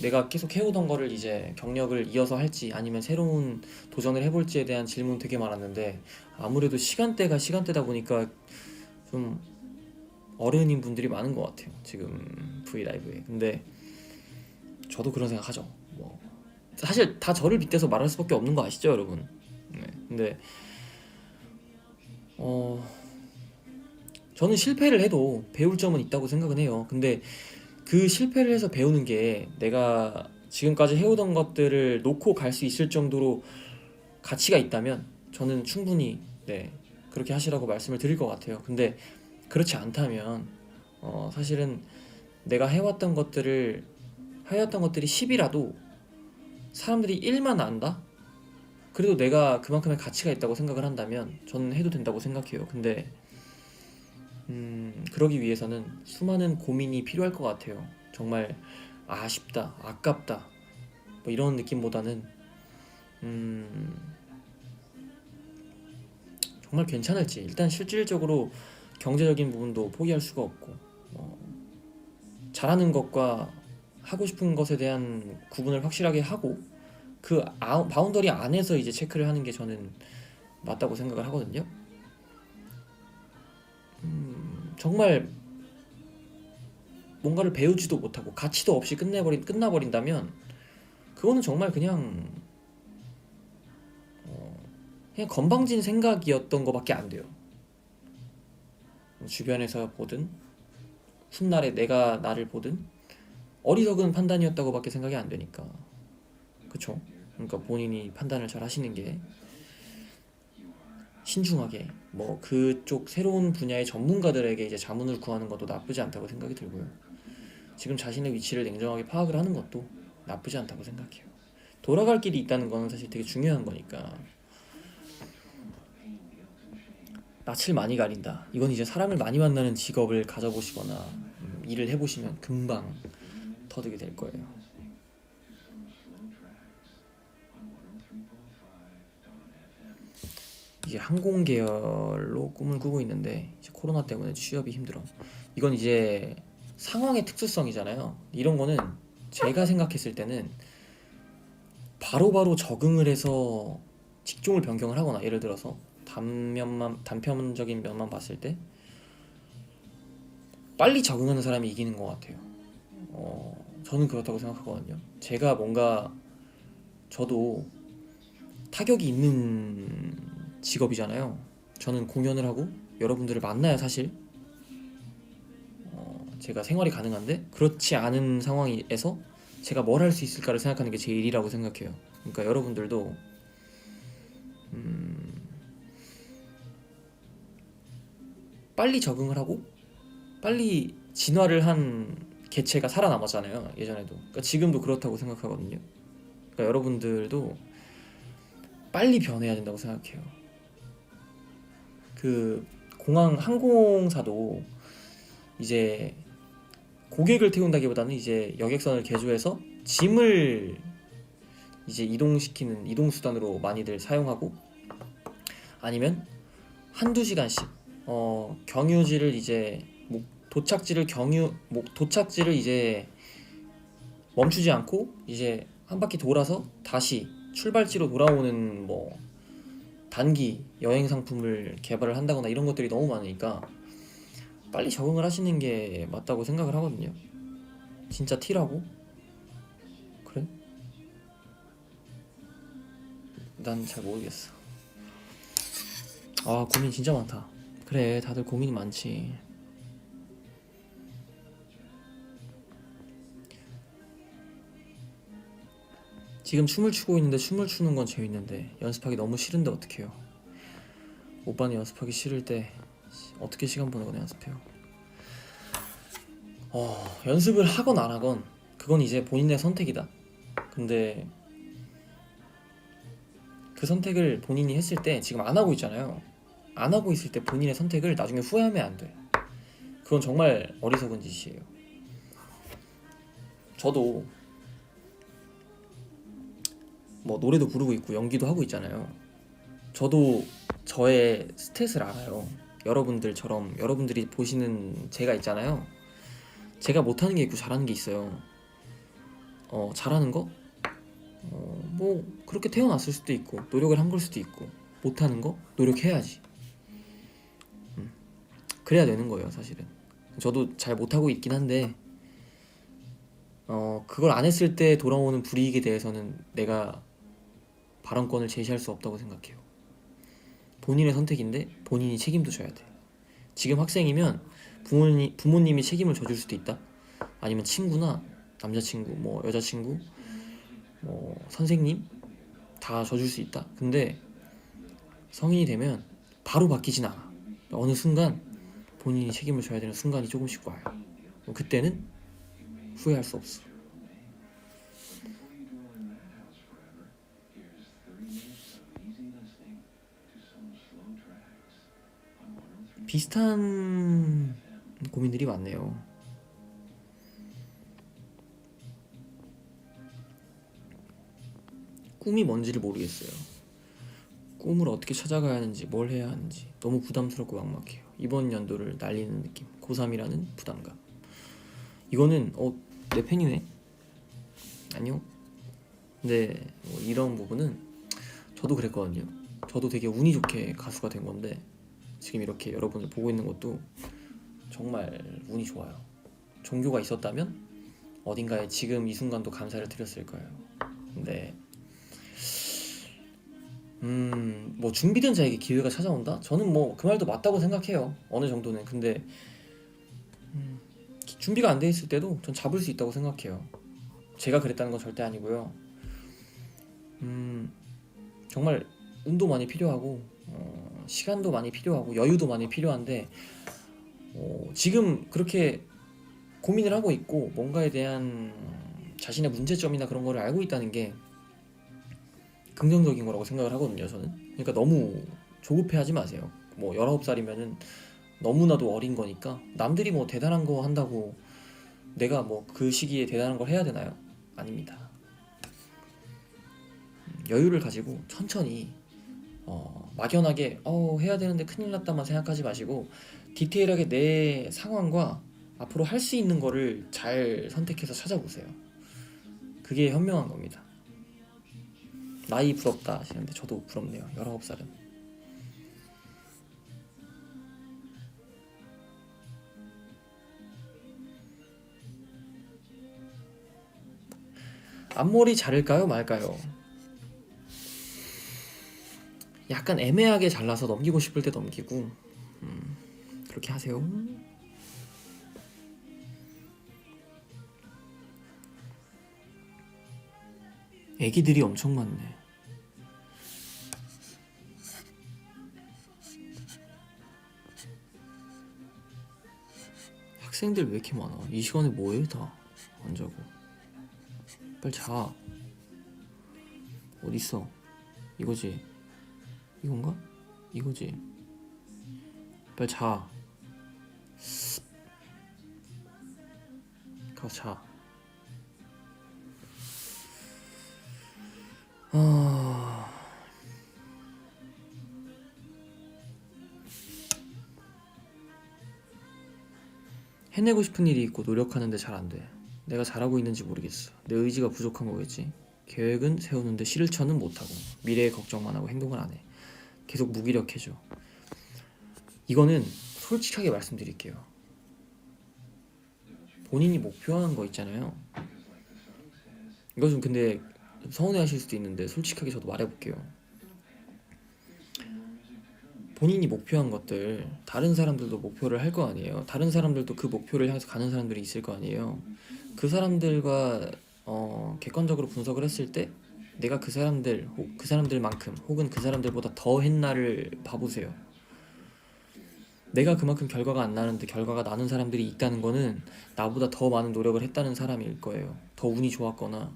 내가 계속 해오던 거를 이제 경력을 이어서 할지 아니면 새로운 도전을 해볼지에 대한 질문 되게 많았는데, 아무래도 시간대가 시간대다 보니까 좀 어른인 분들이 많은 것 같아요, 지금 브이라이브에. 근데 저도 그런 생각하죠. 뭐 사실 다 저를 빗대서 말할 수밖에 없는 거 아시죠, 여러분? 네. 근데 저는 실패를 해도 배울 점은 있다고 생각은 해요. 근데 그 실패를 해서 배우는 게 내가 지금까지 해오던 것들을 놓고 갈 수 있을 정도로 가치가 있다면 저는 충분히 네, 그렇게 하시라고 말씀을 드릴 것 같아요. 근데 그렇지 않다면 사실은 내가 해왔던 것들이 10이라도 사람들이 1만 안다? 그래도 내가 그만큼의 가치가 있다고 생각을 한다면 저는 해도 된다고 생각해요. 근데 그러기 위해서는 수많은 고민이 필요할 것 같아요. 정말 아쉽다, 아깝다, 뭐 이런 느낌보다는 정말 괜찮을지, 일단 실질적으로 경제적인 부분도 포기할 수가 없고, 잘하는 것과 하고 싶은 것에 대한 구분을 확실하게 하고, 그 바운더리 안에서 이제 체크를 하는 게 저는 맞다고 생각을 하거든요. 정말 뭔가를 배우지도 못하고 가치도 없이 끝나버린다면 그거는 정말 그냥 건방진 생각이었던 것밖에 안 돼요. 주변에서 보든 훗날에 내가 나를 보든 어리석은 판단이었다고밖에 생각이 안 되니까. 그쵸? 그러니까 본인이 판단을 잘 하시는 게, 신중하게 뭐 그쪽 새로운 분야의 전문가들에게 이제 자문을 구하는 것도 나쁘지 않다고 생각이 들고요. 지금 자신의 위치를 냉정하게 파악을 하는 것도 나쁘지 않다고 생각해요. 돌아갈 길이 있다는 거는 사실 되게 중요한 거니까. 낯을 많이 가린다, 이건 이제 사람을 많이 만나는 직업을 가져보시거나 일을 해보시면 금방 터득이 될 거예요. 이제 항공 계열로 꿈을 꾸고 있는데 이제 코로나 때문에 취업이 힘들어. 이건 이제 상황의 특수성이잖아요. 이런 거는 제가 생각했을 때는 바로바로 적응을 해서 직종을 변경을 하거나, 예를 들어서 단편적인 면만 봤을 때 빨리 적응하는 사람이 이기는 것 같아요. 저는 그렇다고 생각하거든요. 제가 뭔가, 저도 타격이 있는 직업이잖아요. 저는 공연을 하고 여러분들을 만나야 사실 제가 생활이 가능한데, 그렇지 않은 상황에서 제가 뭘 할 수 있을까를 생각하는 게 제 일이라고 생각해요. 그러니까 여러분들도 빨리 적응을 하고 빨리 진화를 한 개체가 살아남았잖아요, 예전에도. 그러니까 지금도 그렇다고 생각하거든요. 그러니까 여러분들도 빨리 변해야 된다고 생각해요. 그 공항 항공사도 이제 고객을 태운다기보다는 이제 여객선을 개조해서 짐을 이제 이동시키는 이동수단으로 많이들 사용하고, 아니면 한두 시간씩 경유지를 이제 도착지를 이제 멈추지 않고 이제 한 바퀴 돌아서 다시 출발지로 돌아오는 뭐 단기 여행 상품을 개발을 한다거나, 이런 것들이 너무 많으니까 빨리 적응을 하시는 게 맞다고 생각을 하거든요. 진짜 티라고? 그래? 난 잘 모르겠어. 아, 고민 진짜 많다. 그래, 다들 고민이 많지. 지금 춤을 추고 있는데, 춤을 추는 건 재밌는데 연습하기 너무 싫은데 어떡해요? 오빠는 연습하기 싫을 때 어떻게 시간 보내거나 연습해요? 연습을 하건 안 하건 그건 이제 본인의 선택이다. 근데 그 선택을 본인이 했을 때, 지금 안 하고 있잖아요. 안 하고 있을 때 본인의 선택을 나중에 후회하면 안 돼. 그건 정말 어리석은 짓이에요. 저도 뭐 노래도 부르고 있고 연기도 하고 있잖아요. 저도 저의 스탯을 알아요. 여러분들처럼 여러분들이 보시는 제가 있잖아요. 제가 못하는 게 있고 잘하는 게 있어요. 잘하는 거? 뭐 그렇게 태어났을 수도 있고 노력을 한 걸 수도 있고, 못하는 거? 노력해야지. 그래야 되는 거예요, 사실은. 저도 잘 못하고 있긴 한데 그걸 안 했을 때 돌아오는 불이익에 대해서는 내가 발언권을 제시할 수 없다고 생각해요. 본인의 선택인데 본인이 책임도 져야 돼. 지금 학생이면 부모님이 책임을 져줄 수도 있다. 아니면 친구나 남자친구, 뭐 여자친구, 뭐 선생님 다 져줄 수 있다. 근데 성인이 되면 바로 바뀌진 않아. 어느 순간 본인이 책임을 져야 되는 순간이 조금씩 와요. 그때는 후회할 수 없어. 비슷한 고민들이 많네요. 꿈이 뭔지를 모르겠어요. 꿈을 어떻게 찾아가야 하는지, 뭘 해야 하는지 너무 부담스럽고 막막해요. 이번 연도를 날리는 느낌. 고3이라는 부담감. 이거는 내 팬이네? 아니요. 근데 뭐 이런 부분은 저도 그랬거든요. 저도 되게 운이 좋게 가수가 된 건데, 지금 이렇게 여러분을 보고 있는 것도 정말 운이 좋아요. 종교가 있었다면 어딘가에 지금 이 순간도 감사를 드렸을 거예요. 근데 뭐 준비된 자에게 기회가 찾아온다? 저는 뭐 그 말도 맞다고 생각해요. 어느 정도는. 근데 준비가 안 돼 있을 때도 전 잡을 수 있다고 생각해요. 제가 그랬다는 건 절대 아니고요. 정말 운도 많이 필요하고 시간도 많이 필요하고 여유도 많이 필요한데, 지금 그렇게 고민을 하고 있고 뭔가에 대한 자신의 문제점이나 그런 거를 알고 있다는 게 긍정적인 거라고 생각을 하거든요, 저는. 그러니까 너무 조급해하지 마세요. 뭐 19살이면은 너무나도 어린 거니까, 남들이 뭐 대단한 거 한다고 내가 뭐 그 시기에 대단한 걸 해야 되나요? 아닙니다. 여유를 가지고 천천히 막연하게 해야 되는데 큰일 났다만 생각하지 마시고 디테일하게 내 상황과 앞으로 할 수 있는 거를 잘 선택해서 찾아보세요. 그게 현명한 겁니다. 나이 부럽다 하시는데 저도 부럽네요. 19살은. 앞머리 자를까요 말까요? 약간 애매하게 잘라서 넘기고 싶을 때 넘기고 그렇게 하세요. 애기들이 엄청 많네. 학생들 왜 이렇게 많아? 이 시간에 뭐해 다? 안 자고. 빨리 자. 어딨어? 이거지? 이건가? 이거지? 빨리 자. 가서 자. 해내고 싶은 일이 있고 노력하는데 잘 안 돼. 내가 잘하고 있는지 모르겠어. 내 의지가 부족한 거겠지. 계획은 세우는데 실천은 못하고 미래에 걱정만 하고 행동을 안 해. 계속 무기력해져. 이거는 솔직하게 말씀드릴게요. 본인이 목표하는 거 있잖아요. 이거 좀 근데 서운해하실 수도 있는데 솔직하게 저도 말해볼게요. 본인이 목표한 것들 다른 사람들도 목표를 할 거 아니에요. 다른 사람들도 그 목표를 향해서 가는 사람들이 있을 거 아니에요. 그 사람들과 객관적으로 분석을 했을 때 내가 그 사람들만큼 혹은 그 사람들보다 더 했나를 봐보세요. 내가 그만큼 결과가 안 나는데 결과가 나는 사람들이 있다는 거는 나보다 더 많은 노력을 했다는 사람일 거예요. 더 운이 좋았거나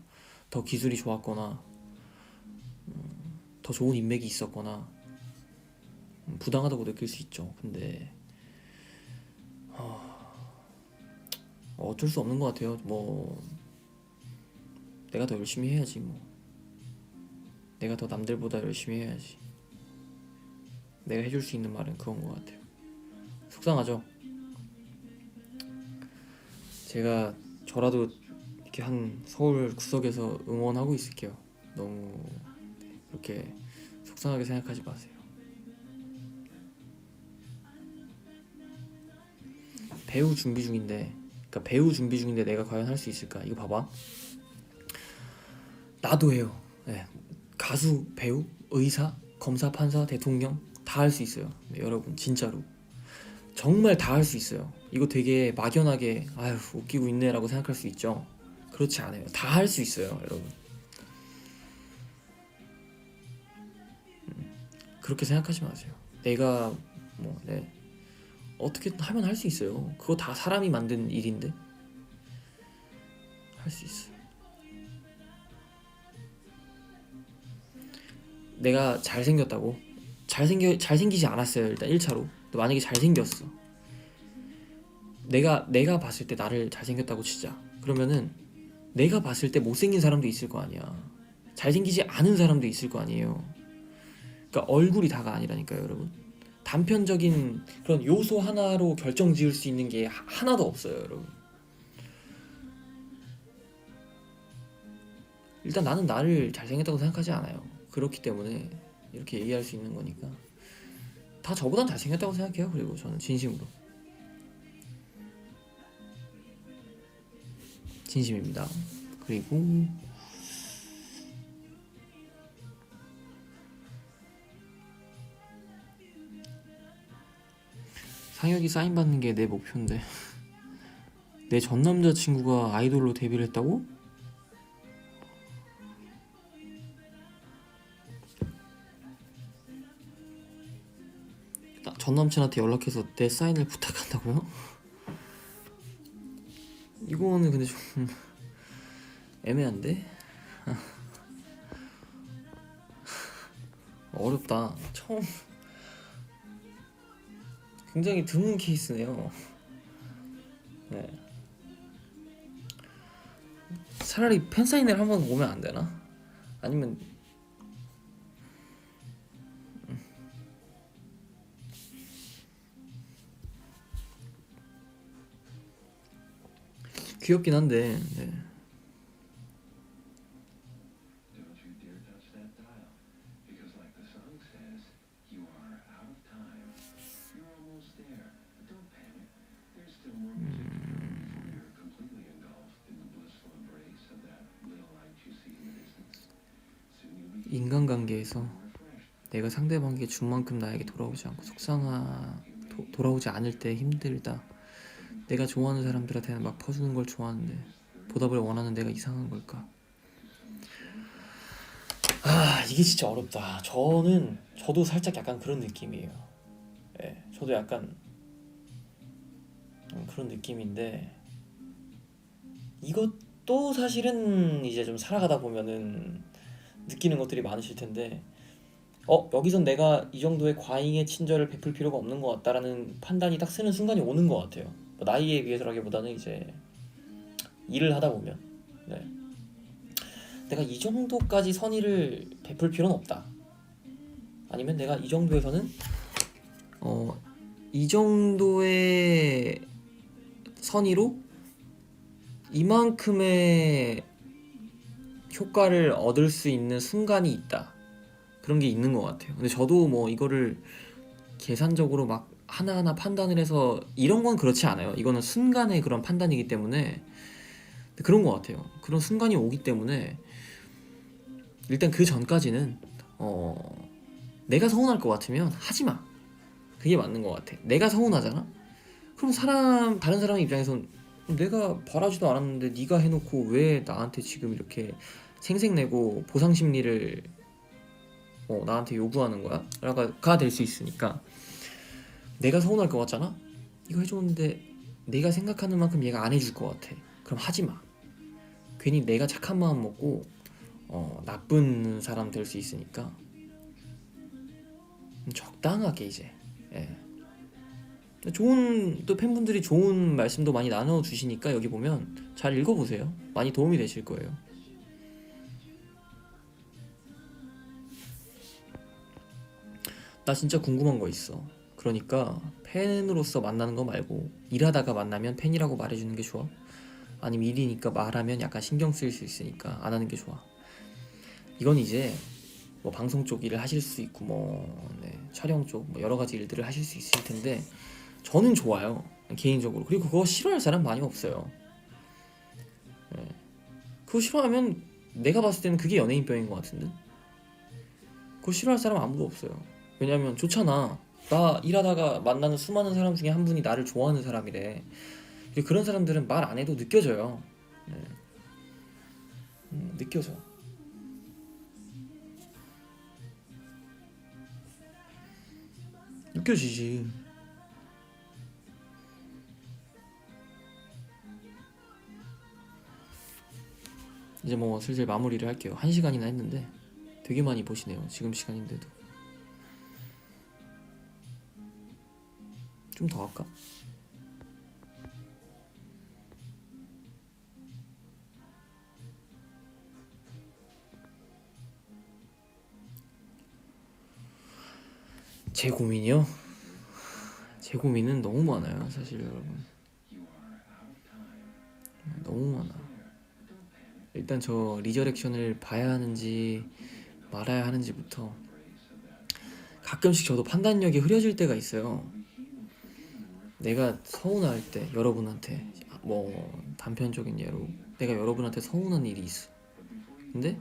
더 기술이 좋았거나 더 좋은 인맥이 있었거나 부당하다고 느낄 수 있죠. 근데 어쩔 수 없는 것 같아요. 뭐 내가 더 열심히 해야지. 뭐 내가 더 남들보다 열심히 해야지. 내가 해줄 수 있는 말은 그건 것 같아요. 속상하죠. 제가 저라도 이렇게 한 서울 구석에서 응원하고 있을게요. 너무 그렇게 속상하게 생각하지 마세요. 배우 준비 중인데 내가 과연 할 수 있을까? 이거 봐봐. 나도 해요. 네. 가수, 배우, 의사, 검사, 판사, 대통령 다 할 수 있어요. 네, 여러분 진짜로 정말 다 할 수 있어요. 이거 되게 막연하게 아유 웃기고 있네라고 생각할 수 있죠. 그렇지 않아요. 다 할 수 있어요, 여러분. 그렇게 생각하지 마세요. 내가 어떻게 하면 할 수 있어요. 그거 다 사람이 만든 일인데 할 수 있어요. 내가 잘생겼다고? 잘생기지 않았어요. 일단 1차로. 만약에 잘생겼어. 내가 봤을 때 나를 잘생겼다고 치자. 그러면은 내가 봤을 때 못생긴 사람도 있을 거 아니야. 잘생기지 않은 사람도 있을 거 아니에요. 그러니까 얼굴이 다가 아니라니까요, 여러분. 단편적인 그런 요소 하나로 결정 지을 수 있는 게 하나도 없어요, 여러분. 일단 나는 나를 잘생겼다고 생각하지 않아요. 그렇기 때문에 이렇게 얘기할 수 있는 거니까 다 저보단 잘생겼다고 생각해요. 그리고 저는 진심입니다. 그리고 상혁이 사인 받는 게 내 목표인데 내 전 남자친구가 아이돌로 데뷔를 했다고? 전 남친한테 연락해서 내 사인을 부탁한다고요? 이거는 근데 좀 애매한데? 어렵다. 처음 굉장히 드문 케이스네요. 네. 차라리 팬사인회를 한번 오면 안 되나? 아니면 귀엽긴 한데 네. Don't you dare touch that dial, because like the song says, you are out of time. You're almost there, but don't panic. There's still more music to come before you're completely engulfed in the blissful embrace of that little light you see in the distance. Soon you'll be 인간관계에서 refreshed. 내가 상대방에게 준 만큼 나에게 돌아오지 않고 돌아오지 않을 때 힘들다. 내가 좋아하는 사람들한테는 막 퍼주는 걸 좋아하는데 보답을 원하는 내가 이상한 걸까? 아, 이게 진짜 어렵다. 저도 살짝 약간 그런 느낌이에요. 예, 저도 약간 그런 느낌인데 이것도 사실은 이제 좀 살아가다 보면은 느끼는 것들이 많으실 텐데 여기선 내가 이 정도의 과잉의 친절을 베풀 필요가 없는 것 같다라는 판단이 딱 쓰는 순간이 오는 것 같아요. 뭐 나이에 비해서라기보다는 이제 일을 하다 보면 네. 내가 이 정도까지 선의를 베풀 필요는 없다. 아니면 내가 이 정도에서는 이 정도의 선의로 이만큼의 효과를 얻을 수 있는 순간이 있다. 그런 게 있는 것 같아요. 근데 저도 뭐 이거를 계산적으로 막 하나하나 판단을 해서 이런 건 그렇지 않아요. 이거는 순간의 그런 판단이기 때문에 그런 것 같아요. 그런 순간이 오기 때문에 일단 그 전까지는 내가 서운할 것 같으면 하지 마. 그게 맞는 것 같아. 내가 서운하잖아. 그럼 다른 사람 입장에선 내가 바라지도 않았는데 네가 해놓고 왜 나한테 지금 이렇게 생색내고 보상 심리를 나한테 요구하는 거야? 라가 될 수 있으니까 내가 서운할 것 같잖아? 이거 해줬는데 내가 생각하는 만큼 얘가 안 해줄 것 같아. 그럼 하지 마. 괜히 내가 착한 마음 먹고 나쁜 사람 될 수 있으니까 적당하게 이제 또 팬분들이 좋은 말씀도 많이 나눠주시니까 여기 보면 잘 읽어보세요. 많이 도움이 되실 거예요. 나 진짜 궁금한 거 있어. 그러니까 팬으로서 만나는 거 말고 일하다가 만나면 팬이라고 말해주는 게 좋아? 아니면 일이니까 말하면 약간 신경 쓰일 수 있으니까 안 하는 게 좋아? 이건 이제 뭐 방송 쪽 일을 하실 수 있고 촬영 쪽 여러 가지 일들을 하실 수 있을 텐데 저는 좋아요, 개인적으로. 그리고 그거 싫어할 사람 많이 없어요. 그거 싫어하면 내가 봤을 때는 그게 연예인병인 것 같은데 그거 싫어할 사람 아무도 없어요. 왜냐면 좋잖아. 나 일하다가 만나는 수많은 사람 중에 한 분이 나를 좋아하는 사람이래. 그런 사람들은 말 안 해도 느껴져요. 느껴져. 느껴지지. 이제 뭐 슬슬 마무리를 할게요. 1시간이나 했는데 되게 많이 보시네요. 지금 시간인데도. 좀 더 할까? 제 고민이요? 제 고민은 너무 많아요, 사실 여러분. 너무 많아. 일단 저 리저렉션을 봐야 하는지 말아야 하는지부터 가끔씩 저도 판단력이 흐려질 때가 있어요. 내가 서운할 때 여러분한테 뭐 단편적인 예로 내가 여러분한테 서운한 일이 있어. 근데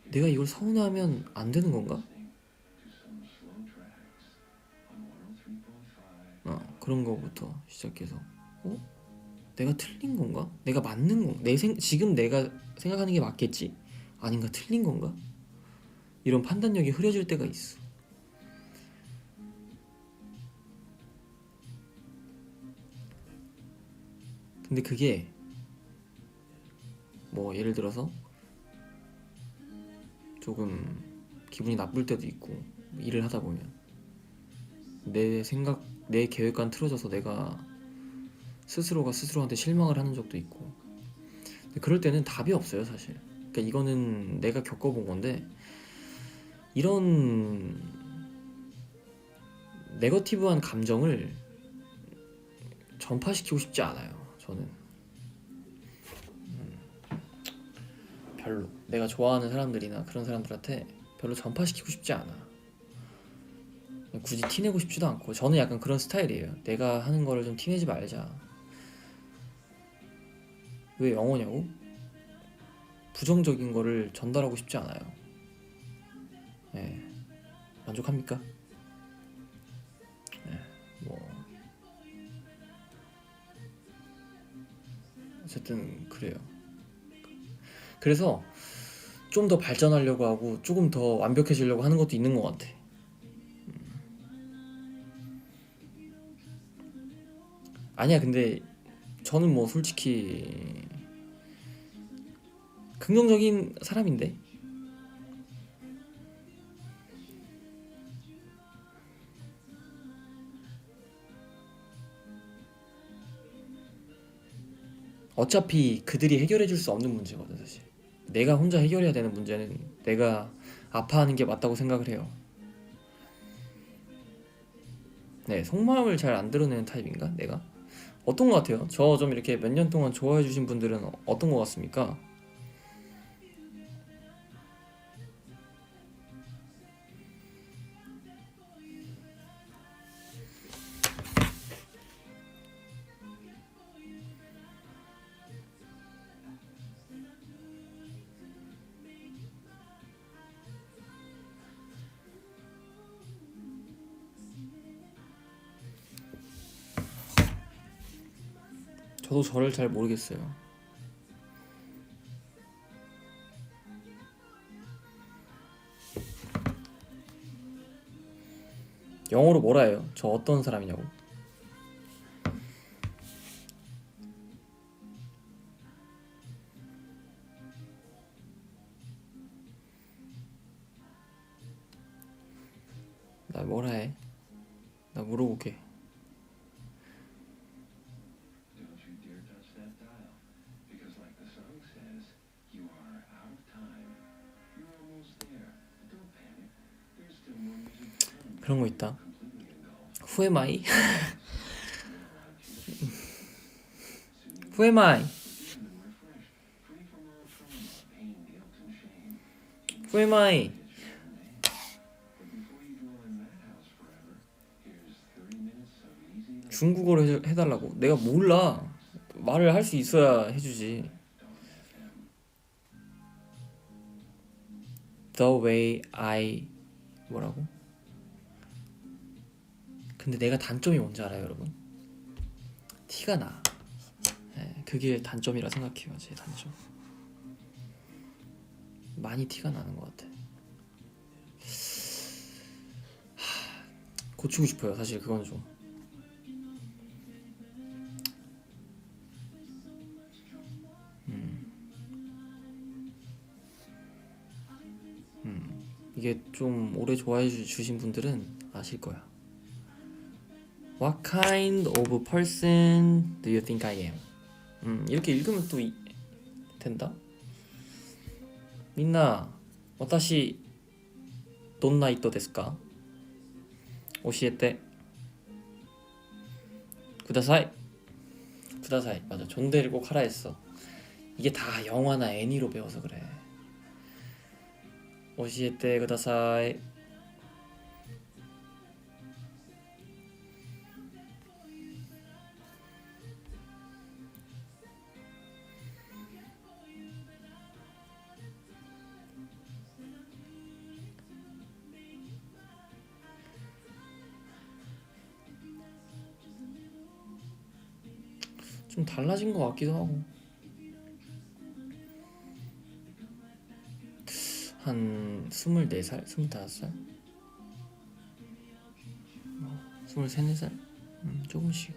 내가 이걸 서운하면 안 되는 건가? 그런 거부터 시작해서 내가 틀린 건가? 내가 맞는 건가? 지금 내가 생각하는 게 맞겠지? 아닌가? 틀린 건가? 이런 판단력이 흐려질 때가 있어. 근데 그게 뭐 예를 들어서 조금 기분이 나쁠 때도 있고 일을 하다 보면 내 계획과는 틀어져서 내가 스스로가 스스로한테 실망을 하는 적도 있고. 근데 그럴 때는 답이 없어요, 사실. 그러니까 이거는 내가 겪어본 건데 이런 네거티브한 감정을 전파시키고 싶지 않아요, 저는. 별로 내가 좋아하는 사람들이나 그런 사람들한테 별로 전파시키고 싶지 않아. 굳이 티내고 싶지도 않고. 저는 약간 그런 스타일이에요. 내가 하는 거를 좀 티내지 말자. 왜 영어냐고? 부정적인 거를 전달하고 싶지 않아요. 네. 만족합니까? 네. 뭐 어쨌든 그래요. 그래서 좀 더 발전하려고 하고 조금 더 완벽해지려고 하는 것도 있는 것 같아. 아니야, 근데 저는 뭐 솔직히 긍정적인 사람인데. 어차피 그들이 해결해 줄 수 없는 문제거든 사실. 내가 혼자 해결해야 되는 문제는 내가 아파하는 게 맞다고 생각을 해요. 네, 속마음을 잘 안 드러내는 타입인가 내가? 어떤 것 같아요? 저 좀 이렇게 몇 년 동안 좋아해 주신 분들은 어떤 것 같습니까? 저도 저를 잘 모르겠어요. 영어로 뭐라 해요? 저 어떤 사람이냐고? 나 뭐라 해? 나 물어볼게. Don't you dare touch that dial, because like the song says, you are out of time. You're almost there, but don't panic. There's still more music to come. 그런 거 있다. Completely indulged. Who am I? Soothing Who am I? and refreshed, free from all trauma, pain, guilt, and shame. Who am I? But before you dwell in that house forever, here's 30 minutes of easy listening. 중국어로 해달라고? 내가 몰라. 말을 할 수 있어야 해주지. The way I 뭐라고? 근데 내가 단점이 뭔지 알아요, 여러분? 티가 나. 네, 그게 단점이라 생각해요, 제 단점. 많이 티가 나는 것 같아. 고치고 싶어요, 사실 그건 좀. 이게 좀 오래 좋아해 주신 분들은 아실 거야. What kind of person do you think I am? 이렇게 읽으면 또 된다. 민나, 私 どんな人ですか? 教えてください. 구다사이. 맞아, 존대를 꼭 하라 했어. 이게 다 영화나 애니로 배워서 그래. 教えてください. 좀 달라진 것 같기도 하고. 한 24살? 25살? 23, 4살? 조금씩.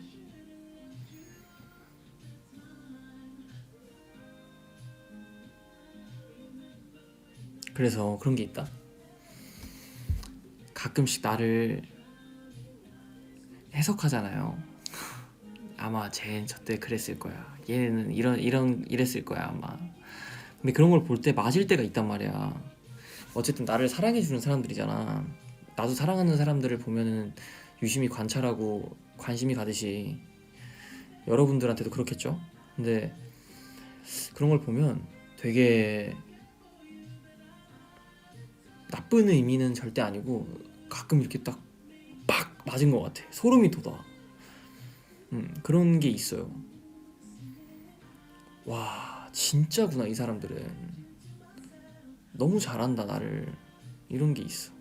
그래서 그런 게 있다. 가끔씩 나를 해석하잖아요. 아마 쟤는 저때 그랬을 거야. 얘는 이랬을 거야 아마. 근데 그런 걸 볼 때 맞을 때가 있단 말이야. 어쨌든 나를 사랑해주는 사람들이잖아. 나도 사랑하는 사람들을 보면은 유심히 관찰하고 관심이 가듯이 여러분들한테도 그렇겠죠? 근데 그런 걸 보면 되게 나쁜 의미는 절대 아니고 가끔 이렇게 딱 빡 맞은 것 같아. 소름이 돋아. 그런 게 있어요. 와, 진짜구나. 이 사람들은 너무 잘한다 나를. 이런 게 있어.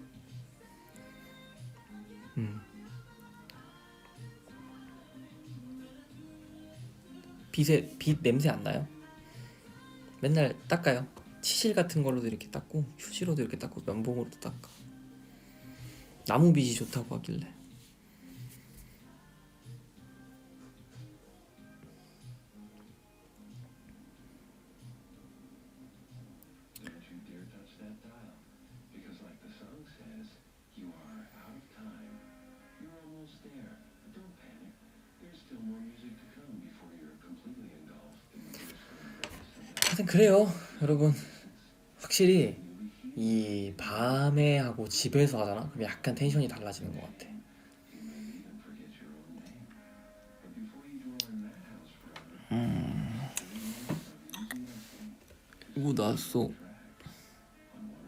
빛 냄새 안 나요? 맨날 닦아요. 치실 같은 걸로도 이렇게 닦고 휴지로도 이렇게 닦고 면봉으로도 닦아. 나무 빛이 좋다고 하길래. Don't you dare touch that dial, because like the song says, you are out of time. You're almost there, but don't panic. There's still more music to come before you're completely engulfed in the blissful embrace of that. 하여튼 그래요, 여러분. 확실히 이 밤에 하고 집에서 하잖아. 그럼 약간 텐션이 달라지는 것 같아. You may even forget your own name. But before you dwell in that house forever, 이거 나왔어. on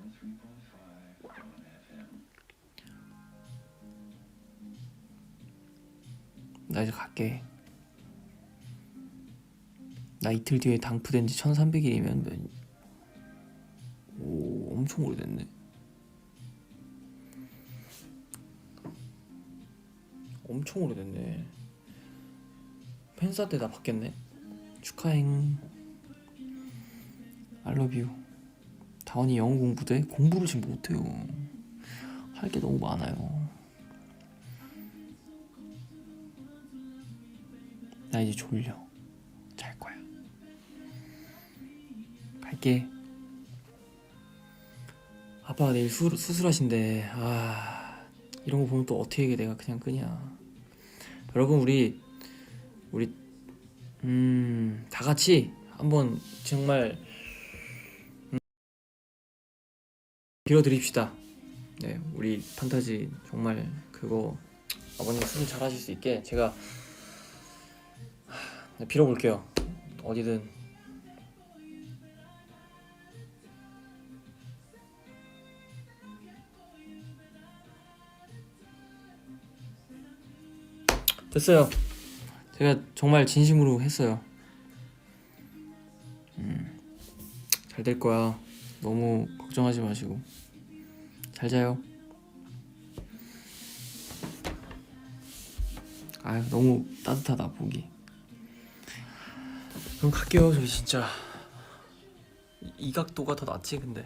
103.5 Dawn FM. 나 이제 갈게. 나 이틀 뒤에 당프된 지 1300일이면 오, 엄청 오래됐네. 엄청 오래됐네. 팬사 때 나 받겠네. 축하행. I love you. 다원이 영어 공부돼? 공부를 지금 못해요. 할 게 너무 많아요. 나 이제 졸려. 잘 거야. 갈게. 아빠가 내일 수술하신대. 아, 이런 거 보면 또 어떻게 내가 그냥 끄냐. 여러분 우리 다 같이 한번 정말 빌어드립시다. 네, 우리 판타지 정말 그거 아버님 수술 잘하실 수 있게 제가 빌어볼게요. 어디든. 됐어요. 제가 정말 진심으로 했어요. 잘 될 거야. 너무 걱정하지 마시고 잘 자요. 아유, 너무 따뜻하다 보기. 그럼 갈게요. 저기 진짜 이 각도가 더 낫지. 근데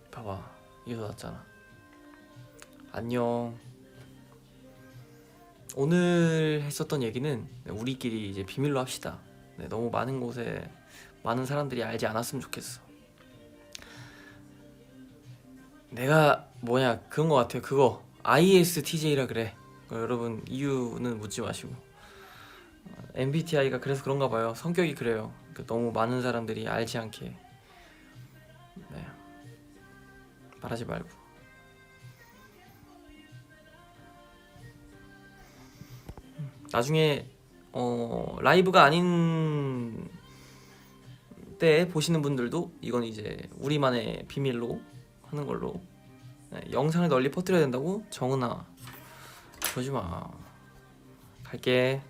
봐봐, 이게 더 낫잖아. 안녕. 오늘 했었던 얘기는 우리끼리 이제 비밀로 합시다. 네, 너무 많은 곳에 많은 사람들이 알지 않았으면 좋겠어. 내가 뭐냐 그런 거 같아요. 그거 ISTJ라 그래. 여러분 이유는 묻지 마시고. MBTI가 그래서 그런가 봐요. 성격이 그래요. 너무 많은 사람들이 알지 않게. 네, 말하지 말고. 나중에 라이브가 아닌 때 보시는 분들도 이건 이제 우리만의 비밀로 하는 걸로. 네, 영상을 널리 퍼뜨려야 된다고? 정은아, 그러지 마. 갈게.